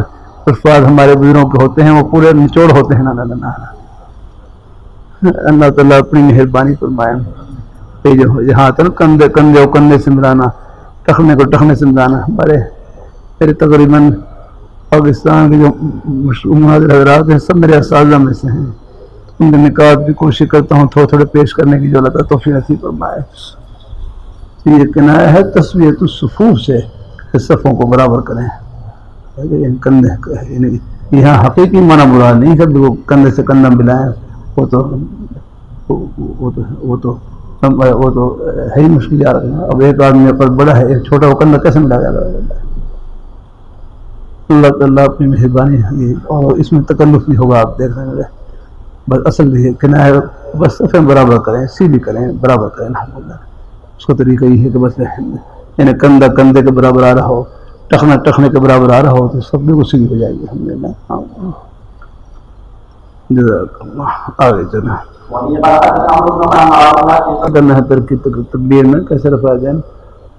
الفاظ ہمارے بزرگوں کے ہوتے ہیں وہ پورے نچوڑ ہوتے ہیں. نا اللہ تعالیٰ اپنی مہربانی فرمائے. جو یہاں آتا نا کندھے کندھے اور کندھے سے ملانا، ٹخنے کو ٹخنے سے ملانا. میرے تقریباً پاکستان کے جو مشہور مناظر حضرات ہیں سب میرے اساتذہ میں سے ہیں. ان کے نکات بھی کوشش کرتا ہوں تھوڑے تھوڑے پیش کرنے کی، جو اللہ تعالیٰ توفیق نصیب فرمائے. یہ کنایہ ہے تسویۃ الصفوف سے کہ صفوں کو برابر کریں. کندھے یہاں حقیقی معنی مراد نہیں کہ وہ کندھے سے کندھا ملائیں، وہ تو ہے ہی مشکل. جا رہا ہے اب ایک آدمی پر بڑا ہے ایک چھوٹا، وہ کندھا کیسے ملا جا رہا ہے. اللہ تعالیٰ اپنی مہربانی اور اس میں تکلف بھی ہوگا. آپ دیکھ رہے ہیں بس اصل بھی ہے کنایہ بس صفیں برابر کریں، سیدھی کریں، برابر کریں. اس کا طریقہ یہ ہے کہ بس یعنی کندھا کندھے کے برابر آ رہا ہو، ٹخنا ٹخنے کے برابر آ رہا ہو تو سب بھی سیدھی ہو جائے گی. الحمدللہ. جزاک اللہ. آگے چلیں کرنا ہے تربیت میں کیسے رفع جائیں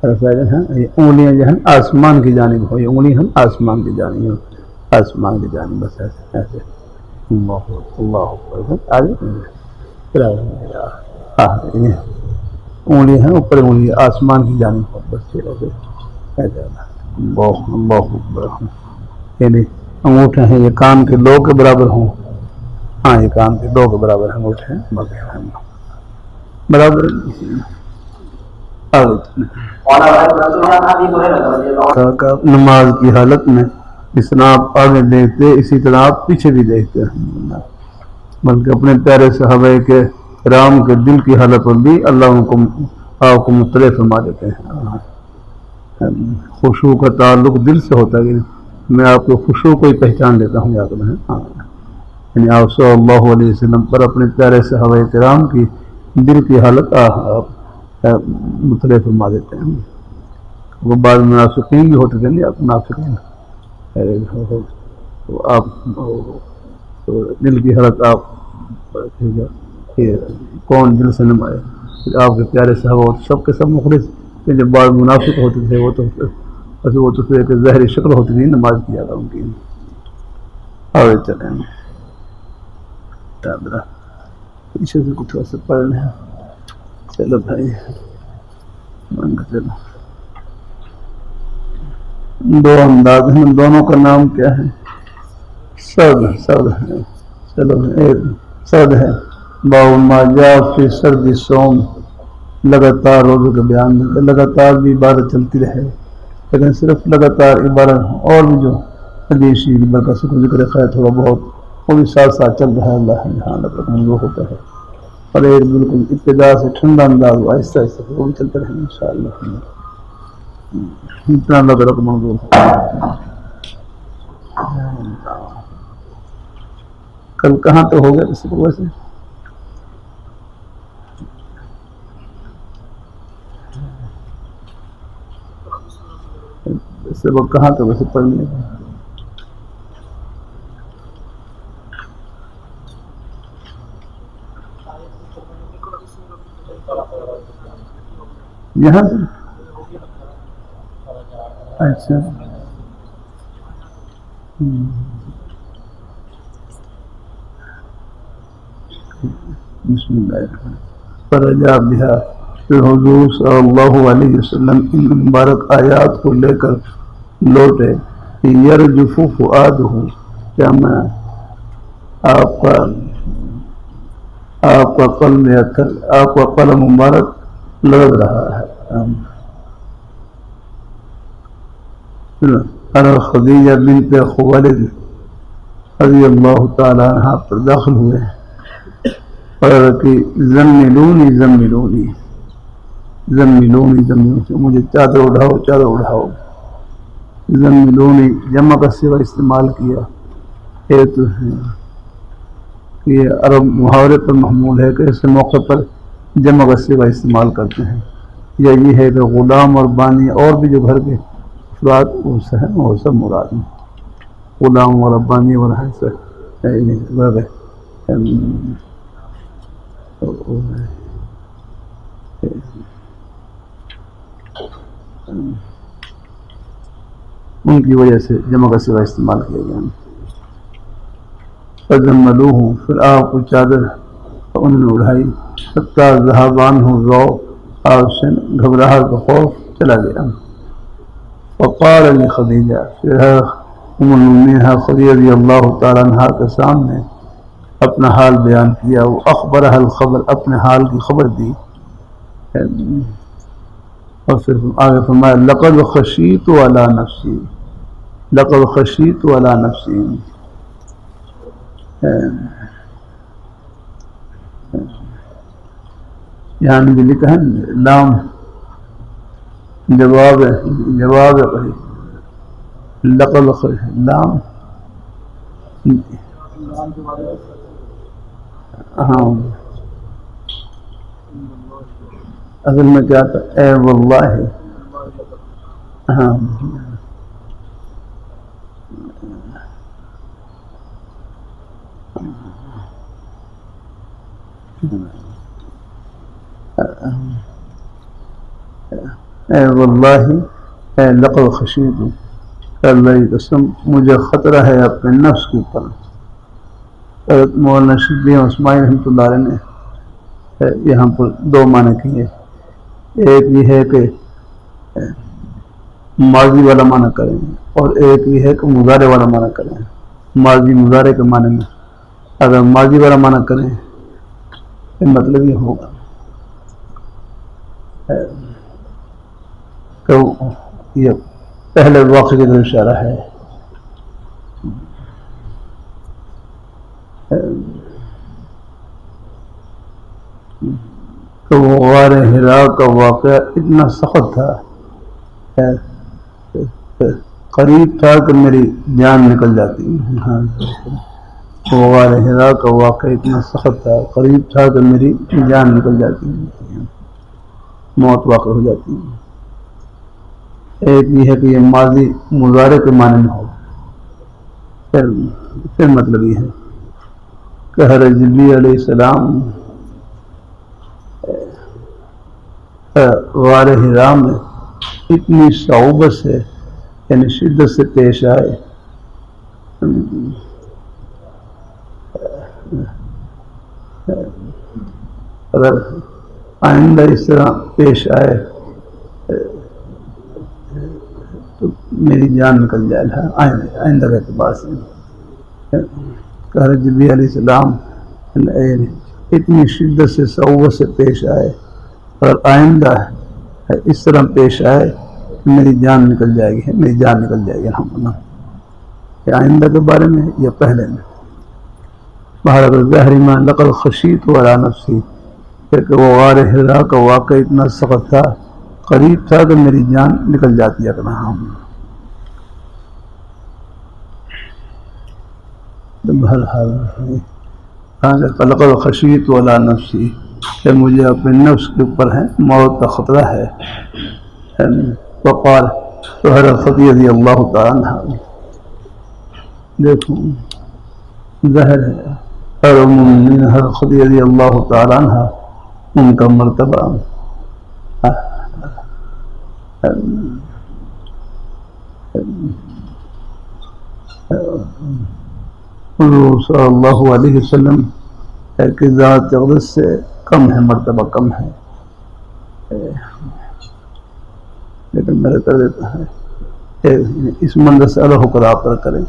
انگلیاں جو ہیں آسمان کی جانب ہو، یہ انگلی ہم آسمان کی جانب ہو، آسمان کی جانب بس ایسے ایسے. اللہ آگے انگلی ہیں اوپر، انگلی آسمان کی جانب ہو، بس ایسے. اللہ یعنی انگوٹھے ہیں یہ کان کے 2 کے برابر ہوں. ہاں یہ کان کے 2 کے برابر انگوٹھے ہیں برابر. نماز کی حالت میں جس طرح آپ آگے دیکھتے اسی طرح آپ پیچھے بھی دیکھتے ہیں، بلکہ اپنے پیارے صحابہ کے کرام کے دل کی حالت پر بھی اللہ آپ کو مطلع فرما دیتے ہیں. خشوع کا تعلق دل سے ہوتا ہے. میں آپ کو خشوع کو ہی پہچان لیتا ہوں. یاد رہے یعنی آپ صلی اللہ علیہ وسلم پر اپنے پیارے صحابہ کرام کی دل کی حالت مطلع فرما دیتے ہیں. وہ بعض منافقین بھی ہوتے تھے، نہیں آپ منافقین تو آپ تو دل کی حالت آپ کہ کون دل سے نمائے. آپ کے پیارے صحابہ سب کے سب مخلص کہ جب بعض منافق ہوتے تھے وہ تو پھر ایک ظاہری شکل ہوتی تھی نماز کی جاتا ان کی. اور چلیں پیچھے سے کچھ ویسے پڑھ لیں. چلو بھائی چلو دو انداز ہیں. دونوں کا نام کیا ہے؟ سرد ہے. چلو ایک سرد ہے باب ما جاء فی سرد صوم. لگاتار روزے کے بیان میں لگاتار بھی عبادت چلتی رہے لیکن صرف لگاتار عبادت اور بھی جو حدیث کی برکت سے ذکر خیر تھوڑا بہت وہ بھی ساتھ ساتھ چل رہا ہے. اللہ یہاں لگ منظور ہوتا ہے. اور ایک بالکل ابتدا سے ٹھنڈا انداز آہستہ آہستہ وہ بھی چلتے رہیں انشاءاللہ. اتنا اللہ تعالیٰ کو منظور ہوتا ہے. کل کہاں تو ہو گیا کسی کو ویسے سبق کہاں تو ویسے پڑھ لیا یہاں سے. اچھا بسم اللہ الرحمن الرحیم. فرجع بها پھر حضور صلی اللہ علیہ وسلم ان مبارک آیات کو لے کر لوٹے. یرجف فؤادہ کیا میں آپ کا قلم مبارک لڑ رہا ہے. خدیجہ بنت خویلد رضی اللہ تعالی عنہ پر داخل ہوئے اور کہ زملونی زملونی زملونی زملونی مجھے چادر اڑاؤ. زملونی جمع کا صیغہ استعمال کیا. یہ عرب محاورے پر محمول ہے کہ ایسے موقع پر جمع کا صیغہ استعمال کرتے ہیں. یا یہ ہے کہ غلام اور بانی اور بھی جو گھر کے افراد وہ سب مراد ہیں. غلام اور بانی اور ان کی وجہ سے جمع کا صیغہ استعمال کیا گیا. فزملوہ پھر آپ کو چادر انہوں نے اڑائی. حتی ذہبان ہو رو آپ سے گھبراہٹ کا خوف چلا گیا. وقال علی خدیجہ پھر ام المؤمنین خدیجہ رضی اللہ تعالیٰ عنہ کے سامنے اپنا حال بیان کیا. وہ اخبرہ الخبر اپنے حال کی خبر دی اور پھر آگے فرمایا لقد خشیت علی نفسی لقد خشیت علی نفسی. یعنی بھی لکھا ہے لام جواب لقد لام ہاں اصل میں کیا تھا اے واللہ. ہاں اے واللہ اے لقد خشیت اللہ کی قسم مجھے خطرہ ہے اپنے نفس کے اوپر. مولانا شبلی عثمانی رحمۃ اللہ علیہ نے یہاں پر دو معنی کیے. ایک یہ ہے کہ ماضی والا معنی کریں اور ایک یہ ہے کہ مضارع والا معنی کریں. ماضی مضارع کے معنی میں اگر ماضی والا معنی کریں مطلب یہ ہوگا کہ یہ پہلے واقعے کی طرف اشارہ ہے. تو وہ غار حرا کا واقعہ اتنا سخت تھا قریب تھا کہ میری جان نکل جاتی. ہاں وہ غار حرا کا واقعہ اتنا سخت تھا قریب تھا کہ میری جان نکل جاتی موت واقع ہو جاتی. ایک یہ ہے کہ یہ ماضی مضارع کے معنی میں ہو پھر مطلب یہ ہے کہ حضرت جبریل علیہ السلام غار حرا میں اتنی صعوبت سے یعنی شدت سے پیش آئے، اگر آئندہ اس طرح پیش آئے تو میری جان نکل جائے گا آئندہ کے اعتبار سے۔ حضرت جبریل علیہ السلام اتنی شدت سے صعوبت سے پیش آئے، اور آئندہ اس طرح پیش آئے کہ میری جان نکل جائے گی، میری جان نکل جائے گی الحمدللہ۔ یہ آئندہ کے بارے میں یا پہلے میں؟ بہرحال الظاہر میں لقد خشیت علی نفسی، کہ وہ غار حرا کا واقعہ اتنا سخت تھا، قریب تھا کہ میری جان نکل جاتی ہے کہ بہرحال لقد خشیت علی نفسی، کہ مجھے اپنے نفس کے اوپر ہے موت کا خطرہ ہے۔ وقال تو حضرت خدیجہ رضی اللہ تعالیٰ عنہ، دیکھو ظاہر ہے ہر مومن حضرت خدیجہ رضی اللہ تعالیٰ عنہ ان کا مرتبہ حضور صلی اللہ علیہ وسلم کہ ذات اقدس سے کم ہے، مرتبہ کم ہے، لیکن میرا کر دیتا ہے اس منظر سے الگ ہو کر آپ پر کریں،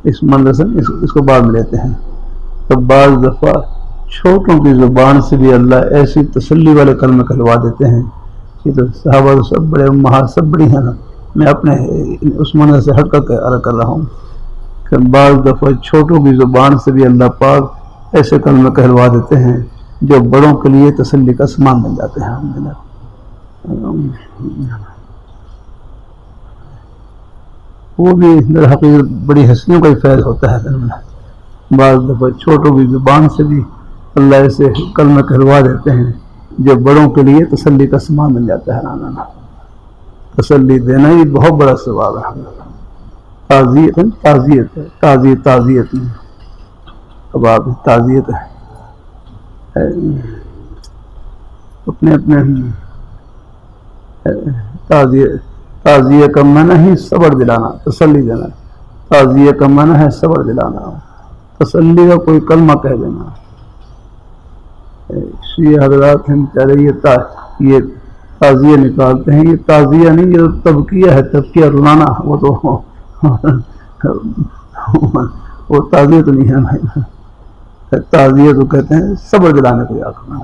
اس منظر سے اس کو بعد میں لیتے ہیں۔ تو بعض دفعہ چھوٹوں کی زبان سے بھی اللہ ایسی تسلی والے کلمے کہلوا دیتے ہیں، یہ تو صحابہ تو سب بڑے امہات سب بڑی ہیں نا، میں اپنے اس منظر سے ہٹ کر کے عرض کر رہا ہوں کہ بعض دفعہ چھوٹوں کی زبان سے بھی اللہ پاک ایسے کلمے کہلوا دیتے ہیں جو بڑوں کے لیے تسلی کا سامان بن جاتے ہیں۔ وہ بھی در حقیقت بڑی ہستیوں کا ہی فیض ہوتا ہے۔ بعض دفعہ چھوٹوں کی زبان سے بھی اللہ ایسے کلمے کہلوا دیتے ہیں جو بڑوں کے لیے تسلی کا سامان بن جاتا ہے۔ تسلی دینا ہی بہت بڑا ثواب ہے۔ تعزیت کباب تعزیت ہے، اپنے تعزیہ کا معنی ہی صبر دلانا، تسلی دینا۔ تعزیہ کا معنی ہے صبر دلانا، تسلی کا کوئی کلمہ کہہ دینا۔ شیعہ حضرات ہیں بیچارے یہ تعزیہ نکالتے ہیں، یہ تعزیہ نہیں، یہ تبکیہ ہے، تبکیہ رلانا، وہ تو وہ تعزیہ تو نہیں ہے بھائی، تعزیہ تو کہتے ہیں صبر دلانے کو یاد کرنا،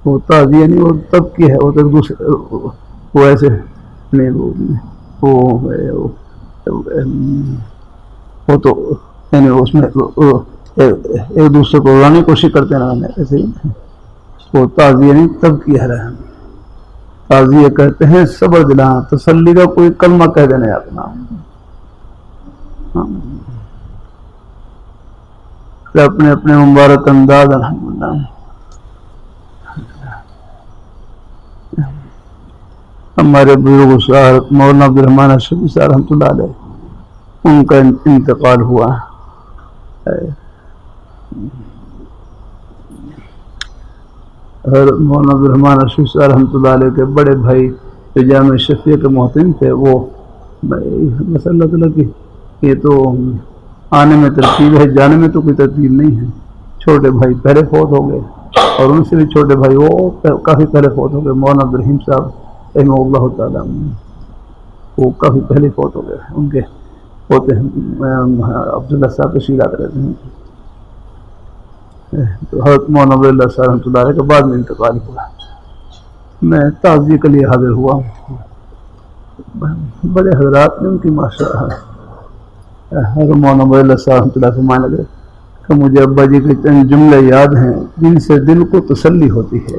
وہ تعزیہ نہیں، وہ تبکیہ ہے، وہ تو دوسرے وہ ایسے نہیں، وہ تو یعنی اس میں ایک دوسرے کو رلانے کی کوشش کرتے ہیں، ایسے ہی وہ تعزیہ نہیں تبکیہ ہے۔ تعزیہ کہتے ہیں صبر دلانا، تسلی کا کوئی کلمہ کہہ دینا یاد کرنا۔ اپنے اپنے مبارک انداز الحمدللہ ہمارے بزرگ صاحب مولانا عبد الرحمن اشرفی صاحب رحمۃ اللہ علیہ ان کا انتقال ہوا۔ مولانا عبد الرحمن اشرفی صاحب رحمۃ اللہ علیہ کے بڑے بھائی جو جامع شفیع کے محترم تھے، وہ بس اللہ تعالیٰ کی یہ تو آنے میں ترتیب ہے، جانے میں تو کوئی ترتیب نہیں ہے۔ چھوٹے بھائی پہلے فوت ہو گئے، اور ان سے بھی چھوٹے بھائی وہ کافی پہلے فوت ہو گئے۔ مولانا عبدالرحیم صاحب رحمہ اللہ تعالیٰ وہ کافی پہلے فوت ہو گئے، ان کے پوتے عبداللہ صاحب تشریف لاتے رہتے ہیں۔ تو حضرت مولانا عبداللہ صاحب رحمۃ اللہ علیہ کے بعد میں انتقال ہوا، میں تعزیے کے لیے حاضر ہوا۔ بڑے حضرات نے ان کی ماشاءاللہ حضرت مولانا عبداللہ صاحب رحمۃ اللہ فرمانے لگے کہ مجھے ابا جی کے چند جملے یاد ہیں جن سے دل کو تسلی ہوتی ہے،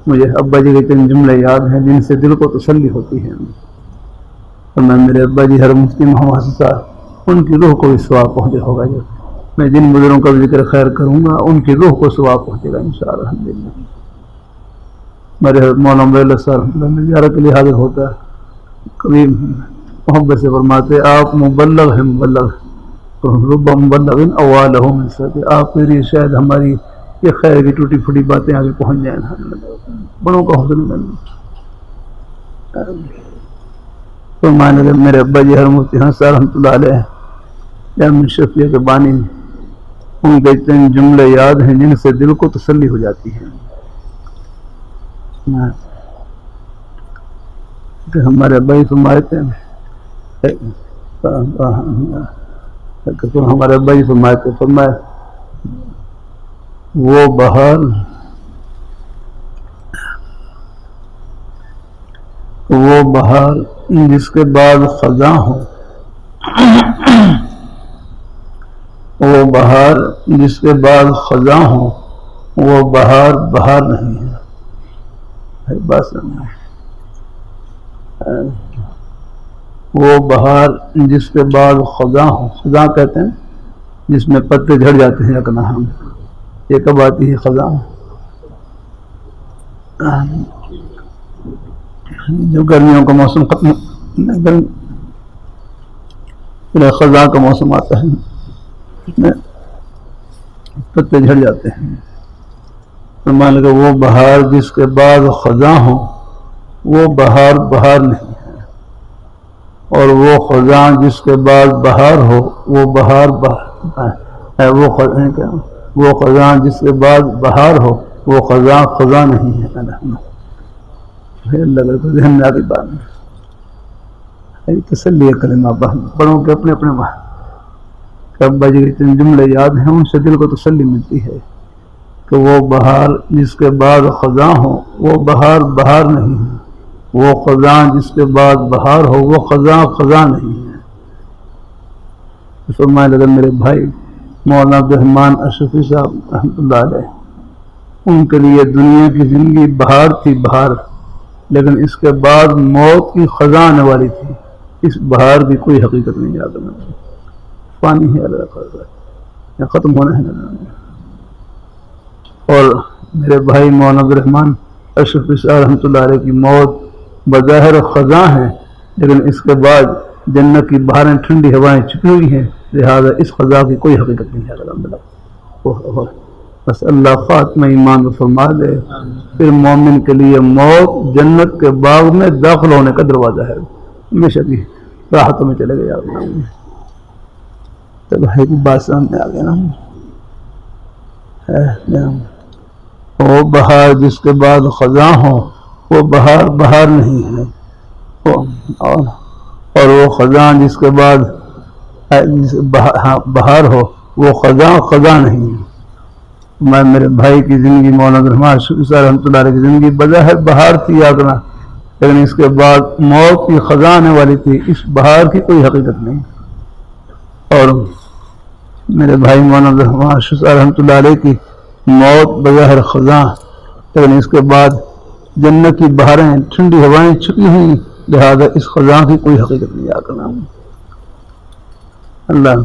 مجھے ابا جی کے چند جملے یاد ہیں جن سے دل کو تسلی ہوتی ہے۔ تو میں میرے ابا جی ہر مفتی محمد صاحب ان کی روح کو بھی ثواب پہنچے ہوگا، جو میں جن بزرگوں کا ذکر خیر کروں گا ان کی روح کو ثواب پہنچے گا انشاءاللہ الحمدللہ۔ میرے مولانا عبداللہ صاحب میں زیارت کے لیے حاضر ہوتا ہے، کبھی محبت سے فرماتے آپ مبلغ ہیں، مبلغ رب مبلغ اوالہ من سب، آپ میری شاید ہماری یہ خیر کی ٹوٹی پھوٹی باتیں آگے پہنچ جائیں، بڑوں کا حسن بننا۔ فرمانے لگے میرے ابا جی ہر مفتی حسن رحمۃ اللہ علیہ جامع شفیع کے بانی، ان کے چند جملے یاد ہیں جن سے دل کو تسلی ہو جاتی ہے کہ ہمارے ابا جی فرماتے ہیں، ہمارے ابا جی فرماتے فرمائے وہ بہار جس کے بعد خزاں ہو، وہ بہار جس کے بعد خزاں ہو، وہ بہار بہار نہیں ہے۔ بات سمجھ، وہ بہار جس کے بعد خزاں ہو، خزاں کہتے ہیں جس میں پتے جھڑ جاتے ہیں اکنا ہم، یہ کب آتی ہے خزاں؟ جو گرمیوں کا موسم ختم، خزاں کا موسم آتا ہے، پتے جھڑ جاتے ہیں۔ مان لگا وہ بہار جس کے بعد خزاں ہو، وہ بہار بہار نہیں ہے، اور وہ خزاں جس کے بعد بہار ہو، وہ بہار ہے، وہ خزاں جس کے بعد بہار ہو، وہ خزاں خزاں نہیں ہے۔ اللہ کو ذہن میں آگے بات نہیں، تسلی کلمہ بڑوں کے اپنے اپنے ابا جی کے جملے یاد ہیں، ان سے دل کو تسلی ملتی ہے کہ وہ بہار جس کے بعد خزاں ہو، وہ بہار بہار نہیں ہے، وہ خزاں جس کے بعد بہار ہو، وہ خزاں خزاں نہیں ہے۔ فرمانے لگے میرے بھائی مولانا عبدالرحمن اشرفی صاحب رحمۃ اللہ علیہ، ان کے لیے دنیا کی زندگی بہار تھی، بہار، لیکن اس کے بعد موت کی خزاں آنے والی تھی، اس بہار کی کوئی حقیقت نہیں یاد رکھنا، پانی ہے اللہ ختم ہونا ہے۔ اور میرے بھائی مولانا عبدالرحمن اشرفی صاحب رحمۃ اللہ علیہ کی موت بظاہر خزاں ہے، لیکن اس کے بعد جنت کی بہاریں ٹھنڈی ہوائیں چھپی ہوئی ہیں، لہذا اس خزاں کی کوئی حقیقت نہیں ہے الحمدللہ۔ بس اللہ خاتمہ ایمان کو فرما دے، پھر مومن کے لیے موت جنت کے باغ میں داخل ہونے کا دروازہ ہے، ہمیشہ کی راحتوں میں چلے گئے۔ تو بھائی کی بات سامنے آ گیا نا، وہ بہار جس کے بعد خزاں ہو، وہ بہار بہار نہیں ہے، اور وہ خزاں جس کے بعد بہار ہو، وہ خزاں خزاں نہیں ہے۔ میں میرے بھائی کی زندگی مولانا عبدالرحمن اشرفی صاحب رحمۃ اللہ علیہ کی زندگی بظاہر بہار تھی یادنا، لیکن اس کے بعد موت کی خزاں آنے والی تھی، اس بہار کی کوئی حقیقت نہیں۔ اور میرے بھائی مولانا عبدالرحمن اشرفی صاحب رحمۃ اللہ علیہ کی موت بظاہر خزاں، لیکن اس کے بعد جنت کی بہاریں ٹھنڈی ہوائیں چھپی ہوئی، لہذا اس خزاں کی کوئی حقیقت نہیں یاد کرنا۔ اللہ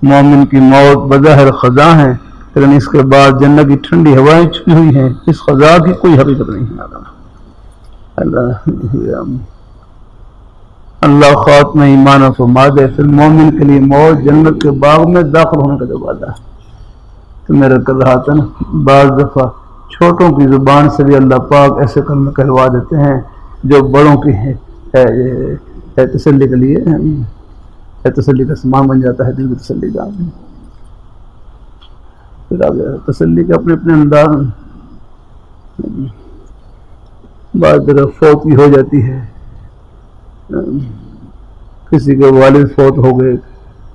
مومن کی موت بظاہر خزاں ہے، لیکن اس کے بعد جنت کی ٹھنڈی ہوائیں چھپی ہوئی ہیں، اس خزاں کی کوئی حقیقت نہیں ہے۔ اللہ خاتمہ ایمان و فرما دے، پھر مومن کے لیے موت جنت کے باغ میں داخل ہونے کا دروازہ ہے۔ تو میرا کل رہا تھا نا، بعض دفعہ چھوٹوں کی زبان سے بھی اللہ پاک ایسے کلمے کہلوا دیتے ہیں جو بڑوں کی تسلی کے لیے تسلی کا سامان بن جاتا ہے، دل کی تسلی کا۔ پھر آگے تسلی کے اپنے اپنے انداز، بعض جگہ فوت ہو جاتی ہے، کسی کے والد فوت ہو گئے،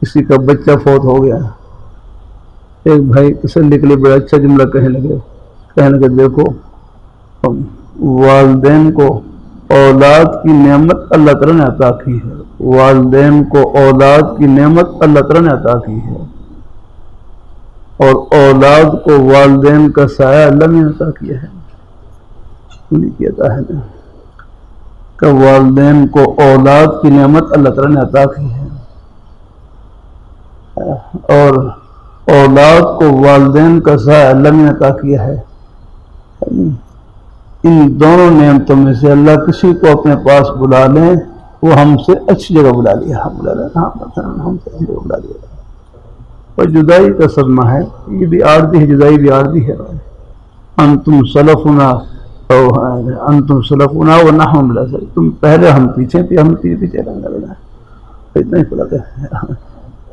کسی کا بچہ فوت ہو گیا، ایک بھائی تسلی کے لیے بڑا اچھا جملہ کہنے لگے دیکھو والدین کو اولاد کی نعمت اللہ تعالیٰ نے عطا کی ہے، والدین کو اولاد کی نعمت اللہ تعالیٰ نے عطا کی ہے، اور اولاد کو والدین کا سایہ اللہ نے عطا کیا ہے۔ انہیں کی عطا ہے نا کہ والدین کو اولاد کی نعمت اللہ تعالیٰ نے عطا کی ہے، اور اولاد کو والدین کا سایہ اللہ نے عطا کیا ہے۔ ان دونوں نعمتوں میں سے اللہ کسی کو اپنے پاس بلا لیں، وہ ہم سے اچھی جگہ بلا لیا، ہم بلا لیں، ہاں ہم سے اچھی جگہ بلا لیا۔ اور جدائی کا صدمہ ہے، یہ بھی عارضی ہے، جدائی بھی عارضی ہے۔ انتم سلفنا انتم سلفنا ونحن بالاسر، تم پہلے ہم پیچھے پھر ہم پیچھے رہنے لگا، اتنا ہی فرق ہے۔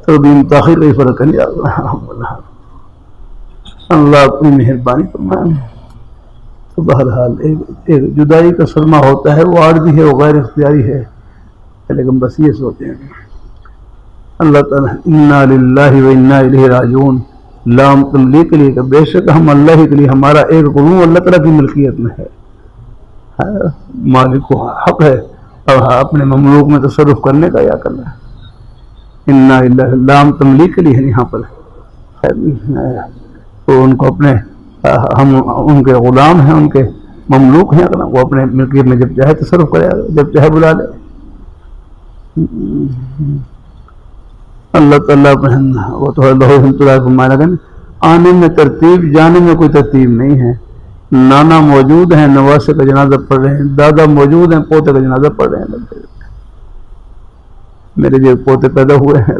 تو دین تاخیر کا ہی فرق ہے نہیں۔ اللہ اپنی مہربانی فرمائے۔ تو بہرحال ایک جدائی کا صدمہ ہوتا ہے، وہ عارضی ہے، وہ غیر اختیاری ہے، لیکن بس یہ سوچیں اللہ تعالیٰ انا للہ و انا الیہ راجعون، لام تملیک کے لیے کہ بے شک ہم اللہ ہی کے لیے، ہمارا ایک قلوم اللہ تعالیٰ کی ملکیت میں ہے، مالک کو حق ہے اب اپنے مملوک میں تصرف کرنے کا یا کرنا ہے۔ انا للہ لام تملیک کے لیے ہے یہاں پر، تو ان کو اپنے ہم ان کے غلام ہیں، ان کے مملوک ہیں، وہ اپنے ملکیت میں جب چاہے تصرف کرے، جب چاہے بلا لے۔ اللہ تعالیٰ وہ تو آنے میں ترتیب، جانے میں کوئی ترتیب نہیں ہے۔ نانا موجود ہیں، نواسے کا جنازہ پڑھ رہے ہیں، دادا موجود ہیں، پوتے کا جنازہ پڑھ رہے ہیں۔ میرے جو پوتے پیدا ہوئے ہیں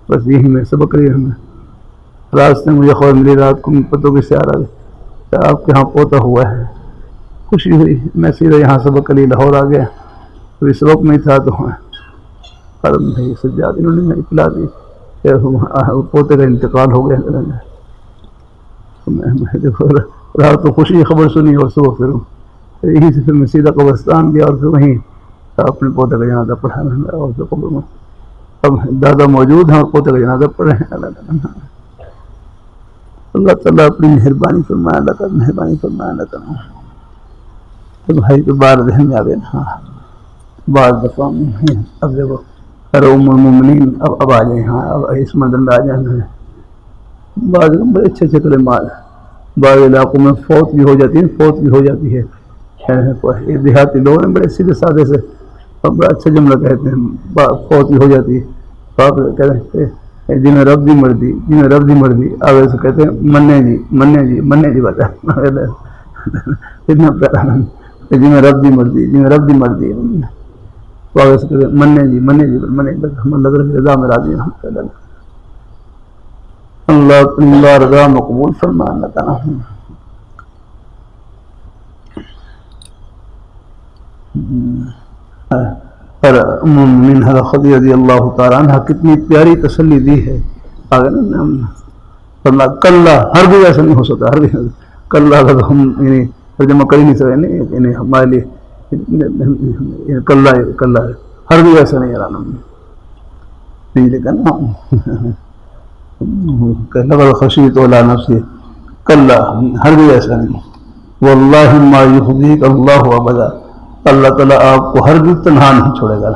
بس یہی میں سبق رہی ہوں، رات سے مجھے خبر ملی، رات کو پتوں کی سے آ رہا کہ آپ کے ہاں پوتا ہوا ہے، خوشی ہوئی۔ میں سیدھا یہاں سبق کے لیے لاہور آ گیا، تو اس وقت میں تھا تو سجاد انہوں نے میں اطلاع دی کہ پوتے کا انتقال ہو گیا۔ رات تو خوشی خبر سنی، اور صبح پھر یہیں سے پھر میں سیدھا قبرستان گیا، اور پھر وہیں اپنے پوتے کا جنازہ پڑھا۔ اور قبر میں اب دادا موجود ہیں اور پوتے کا جنازہ پڑھ رہے ہیں۔ اللہ تعالیٰ اپنی مہربانی فرمائے، اللہ تعالیٰ مہربانی فرمائے، اللہ تعالیٰ۔ تو بھائی تو بار ذہن میں آ گئے نا، بعض دفعہ اب دیکھو ام المومنین اب آ جائیں، ہاں اب اس مندر آ جائیں۔ بعض بڑے اچھے اچھے کلمات، بعض علاقوں میں فوت بھی ہو جاتی ہے، فوت بھی ہو جاتی ہے۔ دیہاتی لوگ ہیں بڑے سیدھے سادے سے، اور بڑا اچھا جملہ کہتے ہیں، فوت بھی ہو جاتی ہے۔ آپ کہتے ہیں جی میں رب دی مرضی، جی میں رب دی مرضی، آگے سے کہتے ہیں منے جی منے جی منے جی، بتا اتنا پیارا جی میں رب دی مرضی، جی میں رب دی مرضی، تو آگے سے کہتے ہیں منے جی منے جی منے، ہم اللہ تعالیٰ کی رضا میں راضی ہیں۔ اللہ رضا مقبول فرما اللہ تعالیٰ۔ پر من حضرت خدیجہ رضی اللہ تعالیٰ عنہ کتنی پیاری تسلی دی ہے آگے نا، فرمایا کلا ہرگز ایسا نہیں ہو سکتا، ہرگز کلا کا تو ہم یعنی ترجمہ کر ہی نہیں سکتے، نہیں ہمارے لیے کلا کلا ہرگز ایسا نہیں ہے، نہیں لیکن لقد خشیت علی نفسی، کلا ہرگز ایسا نہیں، واللہ ما یخزیک اللہ ابدا، اللہ تعالیٰ آپ کو ہرگز تنہا نہیں چھوڑے گا،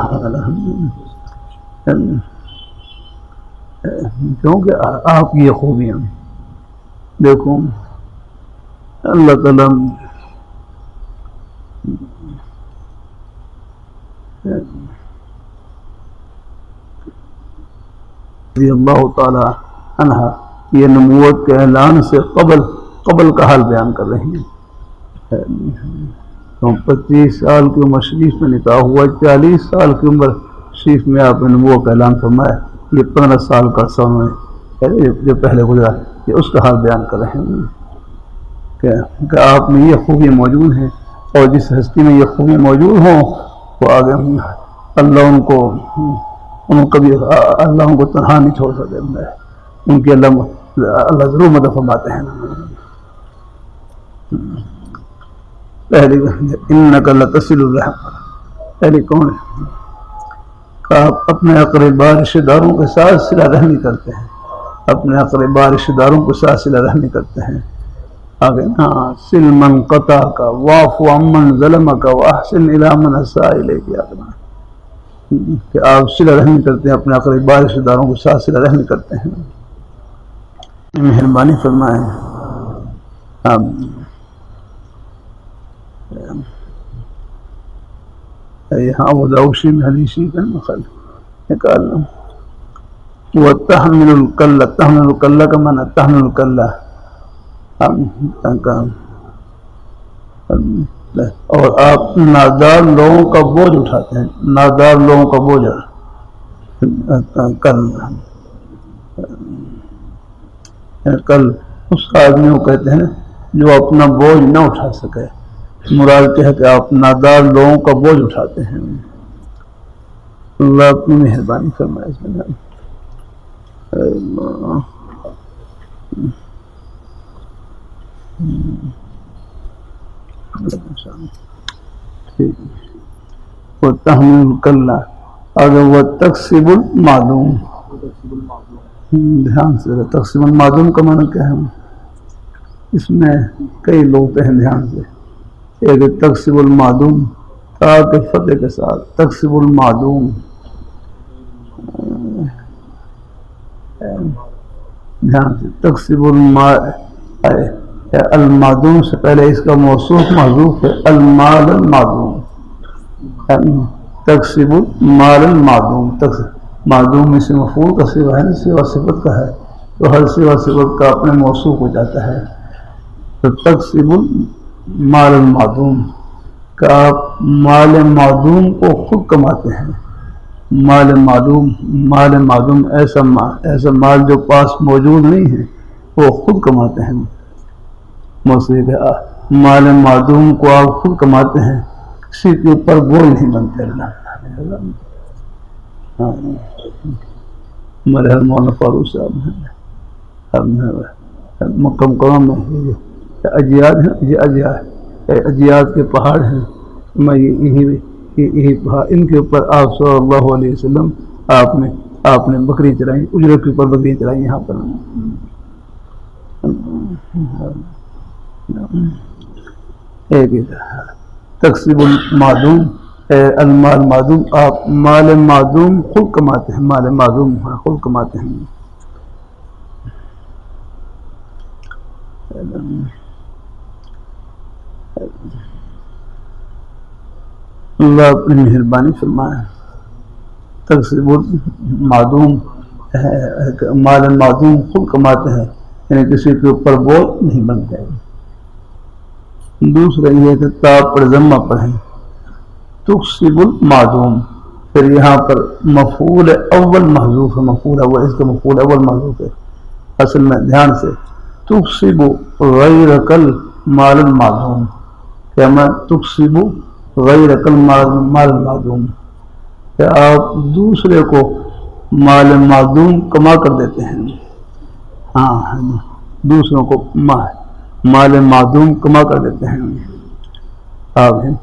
کیونکہ آپ کی یہ خوبیاں دیکھو اللہ تعالیٰ رضی اللہ تعالی عنہ یہ نبوت کے اعلان سے قبل کا حال بیان کر رہی ہیں۔ 25 سال کی عمر شریف میں نکاح ہوا، 40 سال کی عمر شریف میں آپ نے نبوت کا اعلان فرمایا، یہ 15 سال کا عرصہ میں جو پہلے گزرا یہ اس کا حال بیان کر رہے ہیں کہ آپ میں یہ خوبیاں موجود ہیں، اور جس ہستی میں یہ خوبیاں موجود ہوں وہ آگے اللہ کبھی اللہ ان کو تنہا نہیں چھوڑ سکتے، ان کی اللہ ضرور مدد فرماتے ہیں۔ پہلی انک لتصل الرحم، پہلی کون ہے کہ آپ اپنے اقربا رشتہ داروں کے ساتھ صلہ رحمی کرتے ہیں، اپنے اقربا رشتہ داروں کے ساتھ صلہ رحمی کرتے ہیں۔ آگے نا سل من قطعک واعف عمن ظلمک واحسن الی من اساء الیک، کہ آپ صلہ رحمی کرتے ہیں، اپنے اقربا رشتہ داروں کے ساتھ صلہ رحمی کرتے ہیں۔ مہربانی فرمائیں۔ یہاں وہ داؤشی میں حدیثی کا مخل نکالنا، وہ تحمل الکلہ، تحمل الکلہ کا معنی تحمل الکلہ، اور آپ نادار لوگوں کا بوجھ اٹھاتے ہیں، نادار لوگوں کا بوجھ کل اس آدمی کو کہتے ہیں جو اپنا بوجھ نہ اٹھا سکے، مراد کیا ہے کہ آپ نادار لوگوں کا بوجھ اٹھاتے ہیں۔ اللہ اپنی مہربانی فرمائے اس میں۔ تحمل اگر وہ تقسیم المعدوم، دھیان سے تقسیم المعدوم کا معنی کیا ہے؟ اس میں کئی لوگ ہیں، دھیان سے۔ ایک تقسیم المعدوم تاکہ فتح کے ساتھ تقسیم المعدوم، دھیان سے تقسیم المعدوم سے پہلے اس کا موصوف محذوف ہے، المال المعدوم، تقسیم المال المعدوم، معدوم میں سے مفعول کا صیغہ ہے، صیغہ صفت کا ہے، تو ہر صیغہ صفت کا اپنے موصوف ہو جاتا ہے۔ تو تقسیم المال المعدوم کہ آپ مال معدوم کو خود کماتے ہیں۔ مال معدوم ایسا مال جو پاس موجود نہیں ہے وہ خود کماتے ہیں۔ موصوف ہے مال معدوم کو آپ خود کماتے ہیں، کسی کے اوپر بوجھ نہیں بنتے۔ ہمارے مولانا فاروق صاحب نے مکہ مکرمہ میں اجیاد ہیں، یہ اجیاد کے پہاڑ ہیں، میں یہی پہاڑ، ان کے اوپر آپ صلی اللہ علیہ وسلم آپ نے بکری چلائی، اجرت کے اوپر بکری چلائی یہاں پر۔ ایک تقسیم المعدوم المال معدوم، آپ مال معدوم خود کماتے ہیں، مال معدوم خود کماتے ہیں۔ اللہ اپنی مہربانی فرمائے۔ تقسیم المعدوم مال معدوم خود کماتے ہیں، یعنی کسی کے اوپر بوجھ نہیں بنتے۔ دوسرا یہ کہ تا پر ضمہ پڑھیں، تقسیم المعدوم، پھر یہاں پر مفعول اول محذوف ہے، مفعول اول، اس کا مفعول اول محذوف ہے اصل میں، دھیان سے۔ تقسیم غیر کل مال المعدوم، کیا میں تقسیم غیر کل مال المعدوم، کہ آپ دوسرے کو مال معدوم کما کر دیتے ہیں۔ ہاں، دوسروں کو مال معدوم کما کر دیتے ہیں آپ ہیں۔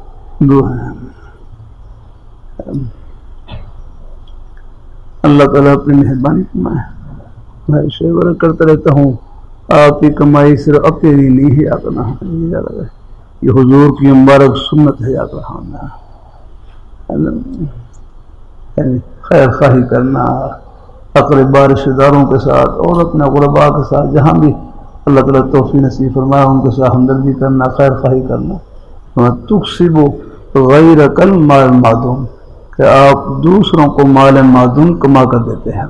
اللہ تعالیٰ اپنی مہربانی فرمائے۔ میں شیور کرتا رہتا ہوں، آپ کی کمائی صرف اپنی نہیں ہے، یہ حضور کی مبارک سنت ہے، یاد رہا خیر خواہی کرنا اقربا رشتہ داروں کے ساتھ اور اپنے غرباء کے ساتھ، جہاں بھی اللہ تعالیٰ توفیق نصیب فرمائے ان کے ساتھ ہمدردی کرنا، خیر خواہی کرنا۔ تقسیم غیر کل مال معدوم، کہ آپ دوسروں کو مال معدوم کما کر دیتے ہیں۔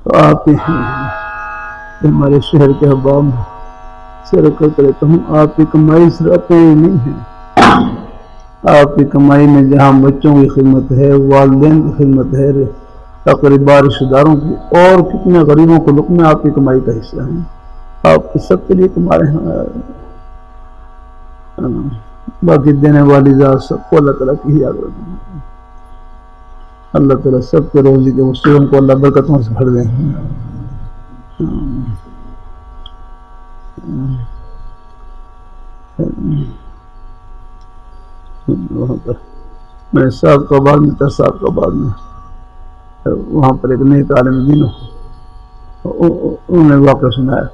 تو آپ ہمارے شہر کے احباب سیر کرتے رہتا ہوں، آپ کی کمائی صرف اپنی نہیں ہے، آپ کی کمائی میں جہاں بچوں کی خدمت ہے، والدین کی خدمت ہے، اقربا رشتہ داروں کی، اور کتنے غریبوں کو لقمے آپ کی کمائی کا حصہ ہیں، آپ سب کے لیے کما رہے ہیں۔ باقی دینے والی ذات سب کو اللہ تعالیٰ کی ہی یاد رکھیں۔ اللہ تعالیٰ سب کے روزی کے وسیلوں کو اللہ برکتوں سے بھر دیں۔ میں صاحب کا بعد میں تھا، صاحب کا بعد میں وہاں پر ایک نیک عالم دین انہوں نے واقعہ سنایا۔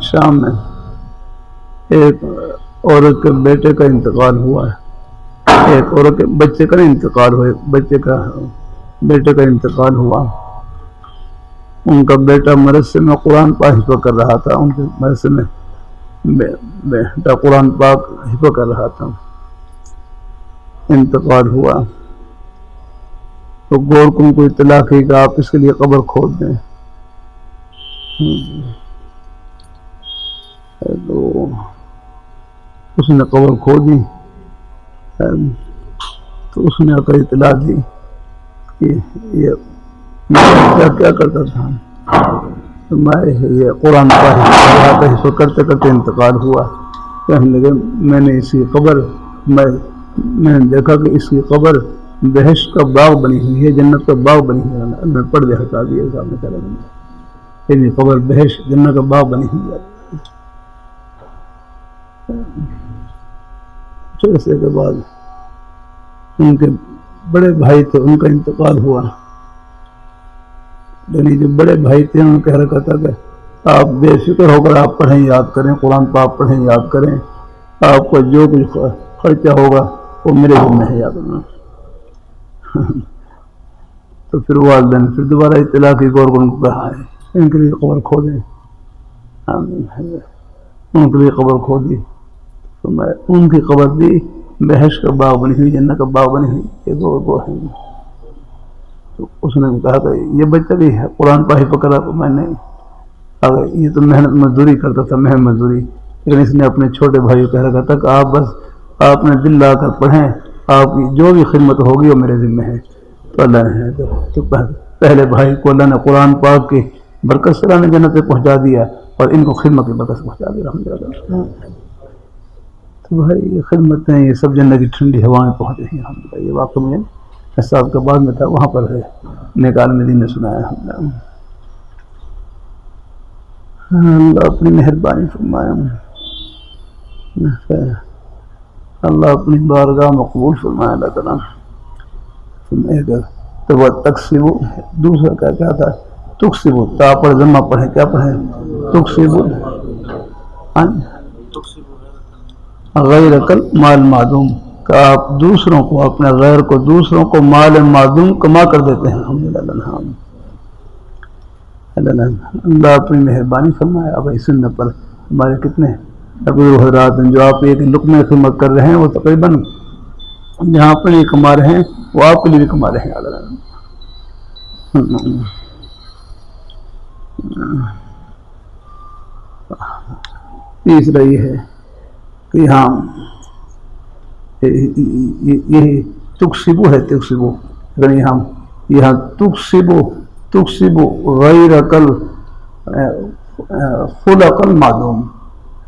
شام میں ایک عورت کے بیٹے کا انتقال ہوا ہے، ایک عورت کے بچے کا انتقال ہوا، بیٹے کا انتقال ہوا۔ ان کا بیٹا مدرسے میں قرآن پاک حفظ کر رہا تھا، ان کے مدرسے میں بیٹا قرآن پاک حفظ کر رہا تھا، انتقال ہوا۔ تو گورکن کو اطلاع کی کہ آپ اس کے لیے قبر کھود دیں. تو اس نے قبر کھودی تو اس نے آ کر اطلاع دی کہ یہ کیا کرتا تھا. میں یہ قرآن کا حصہ کرتے کرتے انتقال ہوا. کہنے لگے میں نے اس کی قبر میں نے دیکھا کہ اس کی قبر بہشت کا باغ بنی ہوئی ہے، جنت کا باغ بنی ہوئی ہے. میں پردے ہٹا دیے سامنے چلا گیا. یہ قبر بہشت جنت کا باغ بنی ہوئی ہے. کچھ عرصے کے بعد ان کے بڑے بھائی تھے، ان کا انتقال ہوا. یعنی جو بڑے بھائی تھے انہوں نے کہہ رکھا تھا کہ آپ بے فکر ہو کر آپ پڑھیں یاد کریں، قرآن پاک پڑھیں یاد کریں، آپ کا جو کچھ خرچہ ہوگا وہ میرے ذمہ ہے یاد کرنا. تو پھر والدین پھر دوبارہ اطلاع کی گورکن کو کہا ہے ان کے لیے قبر کھودیں. ان کے لیے قبر کھودی تو میں ان کی قبر بھی بہشت کا باغ بنی ہوئی، جنت کا باغ بنی ہوئی. یہ دو ہیں. تو اس نے کہا کہ یہ بچہ بھی ہے قرآن پاہی پکڑا تو میں نے یہ تو محنت مزدوری کرتا تھا، محنت مزدوری. لیکن اس نے اپنے چھوٹے بھائی کو کہہ رکھا تھا کہ آپ بس آپ نے دل لا کر پڑھیں، آپ کی جو بھی خدمت ہوگی وہ میرے ذمہ ہے. تو اللہ نے تو پہلے بھائی کو اللہ نے قرآن پاک کی برکت سے اللہ نے جنت پہ پہنچا دیا اور ان کو خدمت کی برکت سے پہنچا دیا. الحمدللہ. تو بھائی یہ خدمتیں یہ سب جنت کی ٹھنڈی ہوا میں پہنچ رہی ہیں. الحمدللہ. یہ واقعہ مجھے احساس کے بعد میں تھا، وہاں پر ہے نیک عالم دین نے سنایا. الحمدللہ. اللہ اپنی مہربانی فرمائے، اللہ اپنی بارگاہ مقبول فرمائے. اللہ تعالیٰ تو وہ تقسیب دوسرا کیا تھا تقسیب تا پر ضمہ پڑھے کیا پڑھے تقسیب غیر کل مال معدوم کہ آپ دوسروں کو اپنے غیر کو دوسروں کو مال معدوم کما کر دیتے ہیں. الحمدللہ. اللہ اپنی مہربانی فرمائے. اب اس سنت پر ہمارے کتنے حضرات ہیں جو آپ ایک لقمے خدمت کر رہے ہیں، وہ تقریباً جہاں اپنے لیے کما رہے ہیں وہ آپ کے لیے بھی کما رہے ہیں. تیسرا یہ ہے کہ یہاں یہی تقسیبو ہے تقسیبو، اگر یہاں تقسیبو غیر کل خلق المعدوم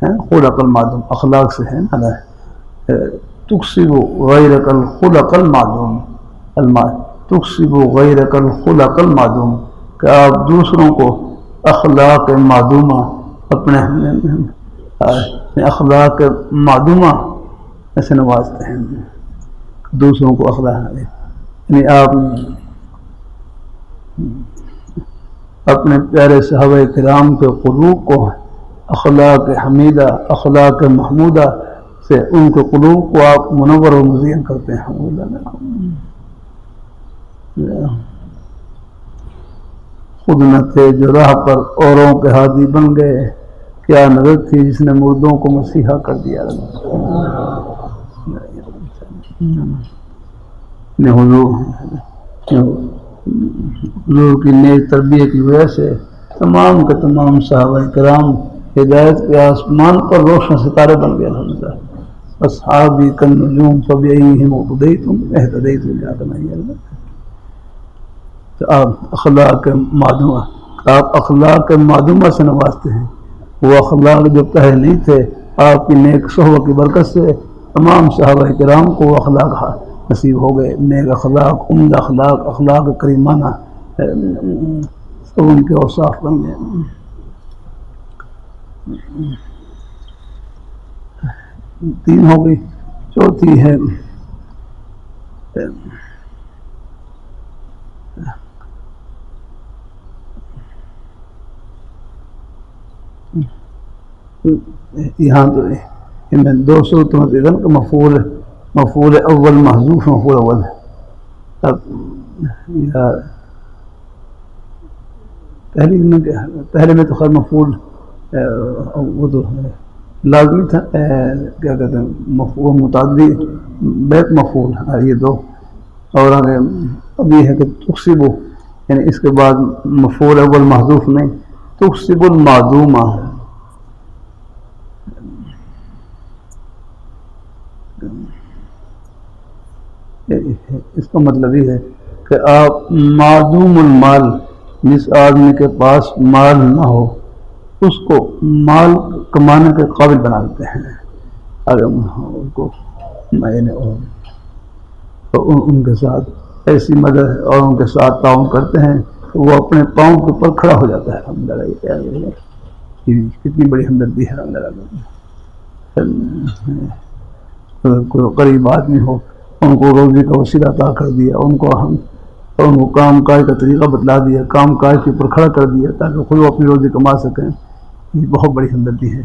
ہے، خلق المعدوم اخلاق سے ہے نا. تقسیبو غیر کل خلق المعدوم تقسیبو غیر کل خلق المعدوم کہ آپ دوسروں کو اخلاق معدومہ اپنے اخلاق معدومہ ایسے نوازتے ہیں. دوسروں کو اخلاق یعنی آپ اپنے پیارے صحابہ کرام کے قلوب کو اخلاق حمیدہ اخلاق محمودہ سے ان کے قلوب کو آپ منور و مزین کرتے ہیں. خود نہ تھے جو راہ پر اوروں کے ہادی بن گئے، کیا نظر تھی جس نے مردوں کو مسیحا کر دیا. حضور کی نیک تربیت کی وجہ سے تمام کے تمام صحابہ کرام ہدایت کے آسمان پر روشن ستارے بن گئے. الحمدللہ. اصحابی کالنجوم فبأیہم اقتدیتم اہتدیتم الی آخر. تو آپ اخلاق معدومہ سے نوازتے ہیں. وہ اخلاق جو پہلے نہیں تھے آپ کی نیک صحبت کی برکت سے تمام صحابہ کرام کو وہ اخلاق نصیب ہو گئے. نیک اخلاق، عمدہ اخلاق، اخلاق کریمانہ سب ان کے اوصاف بن گئے. تین ہو گئی. چوتھی ہے یہاں تو میں دو صورتوں میں دیکھا کہ مفعول اول محذوف مفعول اول ہے. اب پہلے میں تو خیر مفعول وہ تو لازمی تھا، کیا کہتے ہیں مفعول متعدی بیت مفعول. یہ دو اور آگے اب یہ ہے کہ تقسیب، یعنی اس کے بعد مفعول اول محذوف نہیں، تقسیب المعدومہ، اس کا مطلب یہ ہے کہ آپ معدوم المال، جس آدمی کے پاس مال نہ ہو اس کو مال کمانے کے قابل بنا دیتے ہیں، اگر ان کو ان کے ساتھ ایسی مدد اور ان کے ساتھ تعاون کرتے ہیں کہ وہ اپنے پاؤں کے اوپر کھڑا ہو جاتا ہے۔ الحمدللہ، کتنی بڑی ہمدردی ہے۔ کوئی غریب آدمی ہو، ان کو روزی کا وسیلہ عطا کر دیا، ان کو کام کاج کا طریقہ بتلا دیا، کام کاج کے اوپر کھڑا کر دیا تاکہ خود وہ اپنی روزی کما سکیں، یہ بہت بڑی ہمدردی ہے۔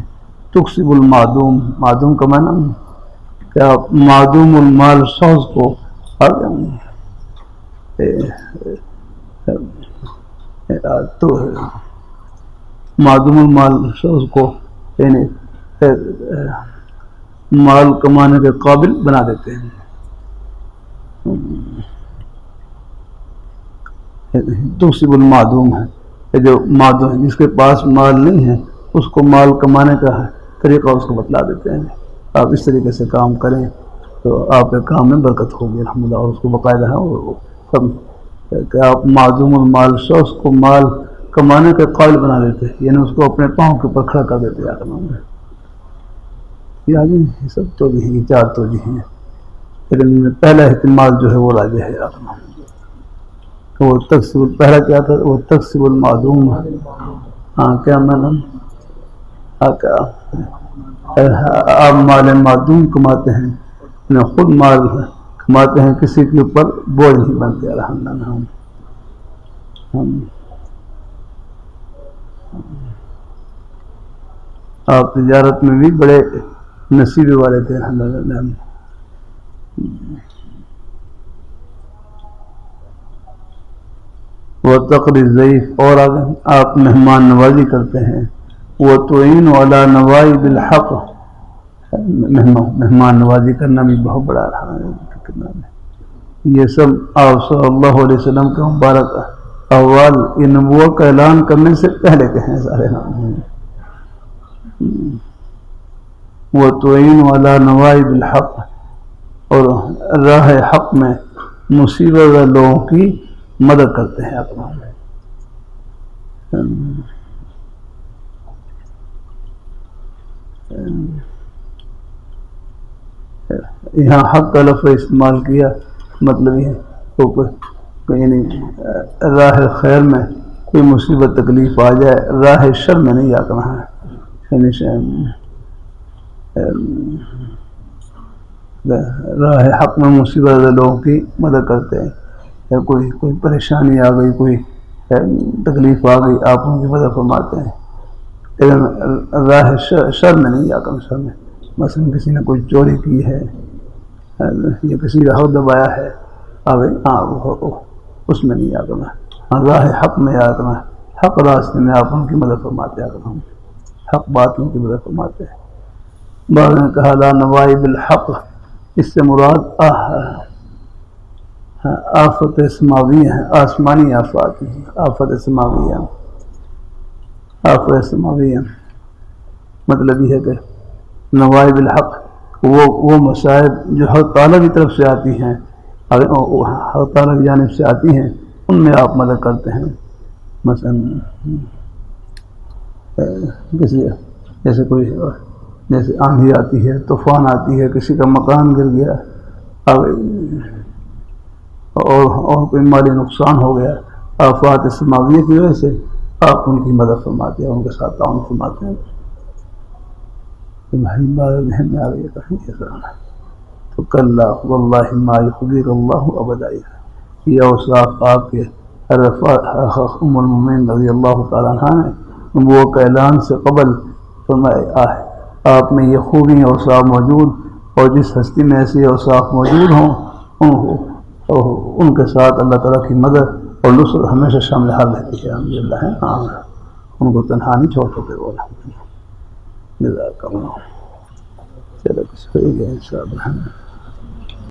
تقسیب المعدوم، معدوم کا معنی کیا؟ معدوم المال شخص کو تو معدوم المال شخص کو یعنی مال کمانے کے قابل بنا دیتے ہیں۔ تقسیب المعدوم ہے جو معدوم ہے، جس کے پاس مال نہیں ہے اس کو مال کمانے کا طریقہ اس کو بتلا دیتے ہیں، آپ اس طریقے سے کام کریں تو آپ کے کام میں برکت ہوگی الحمدللہ۔ اور اس کو باقاعدہ ہے کہ آپ معدوم المال شخص کو مال کمانے کے قابل بنا دیتے ہیں، یعنی اس کو اپنے پاؤں کے اوپر کھڑا کر دیتے ہیں۔ یہ سب تو بھی ہیں، چار تو بھی ہیں، پھر ان میں پہلا احتمال جو ہے وہ راجح ہے۔ وہ تقسیب پہلا کیا تھا؟ وہ تقسیب المعدوم، ہاں کیا معنی؟ آپ مال معدوم کماتے ہیں، خود مال کماتے ہیں، کسی کے اوپر بوجھ نہیں بنتے الحمدللہ۔ آپ تجارت میں بھی بڑے نصیبے والے تھے الحمدللہ۔ وہ تقریر ضعیف، اور آگے آپ مہمان نوازی کرتے ہیں۔ وہ تعین علی نوائب الحق، مہمان نوازی کرنا بھی بہت بڑا رہا ہے۔ یہ سب آپ صلی اللہ علیہ وسلم کے مبارک احوال یہ نبوت کا اعلان کرنے سے پہلے کے ہیں سارے نام۔ وہ تعین علی نوائب الحق، اور راہ حق میں مصیبت والے لوگوں کی مدد کرتے ہیں اپنا۔ یہاں حق کا لفظ استعمال کیا، مطلب یہ یعنی راہ خیر میں کوئی مصیبت تکلیف آ جائے، راہ شر میں نہیں آنا ہے، یعنی راہ حق میں مصیبت والے لوگوں کی مدد کرتے ہیں، یا کوئی پریشانی آ گئی، کوئی تکلیف آ گئی، آپ ان کی مدد فرماتے ہیں، لیکن راہ شر میں نہیں آ کر، شر میں مثلا کسی نے کوئی چوری کی ہے یا کسی کا حق دبایا ہے، اس میں نہیں آ کرنا، راہ حق میں آ کرنا، حق راستے میں آپ ان کی مدد فرماتے ہیں، حق بات ان کی مدد فرماتے ہیں۔ بعض نے کہا لا نوائب الحق، اس سے مراد آفت سماویہ ہیں، آسمانی آفات ہیں، آفت سماویہ، آفت سماویہ مطلب یہ ہے کہ نوائب الحق وہ مصائب جو حق تعالیٰ کی طرف سے آتی ہیں، حق تعالیٰ کی جانب سے آتی ہیں، ان میں آپ مدد کرتے ہیں۔ مثلا جیسے آندھی آتی ہے، طوفان آتی ہے، کسی کا مکان گر گیا اور کوئی مالی نقصان ہو گیا، آفات سماویہ کی وجہ سے آپ ان کی مدد فرماتے ہیں، ان کے ساتھ تعاون فرماتے ہیں۔ بھائی بات ذہن میں آ گئی تو کل واللہ ما یخزیک اللہ ابدا، یہ اوصاف آپ کے ام المومنین رضی اللہ تعالیٰ عنہ نے وہ کا اعلان سے قبل فرمایا ہے، آپ میں یہ خوبی اوصاف موجود، اور جس ہستی میں ایسی اوصاف موجود ہوں ان کے ساتھ اللہ تعالیٰ کی مدد اور نصرت ہمیشہ شامل حال رہتی ہے الحمدللہ۔ ان کو تنہا نہیں چھوڑتے وہ الحمدللہ۔ جزاک اللہ، چلو کچھ ہو گیا انشاءاللہ۔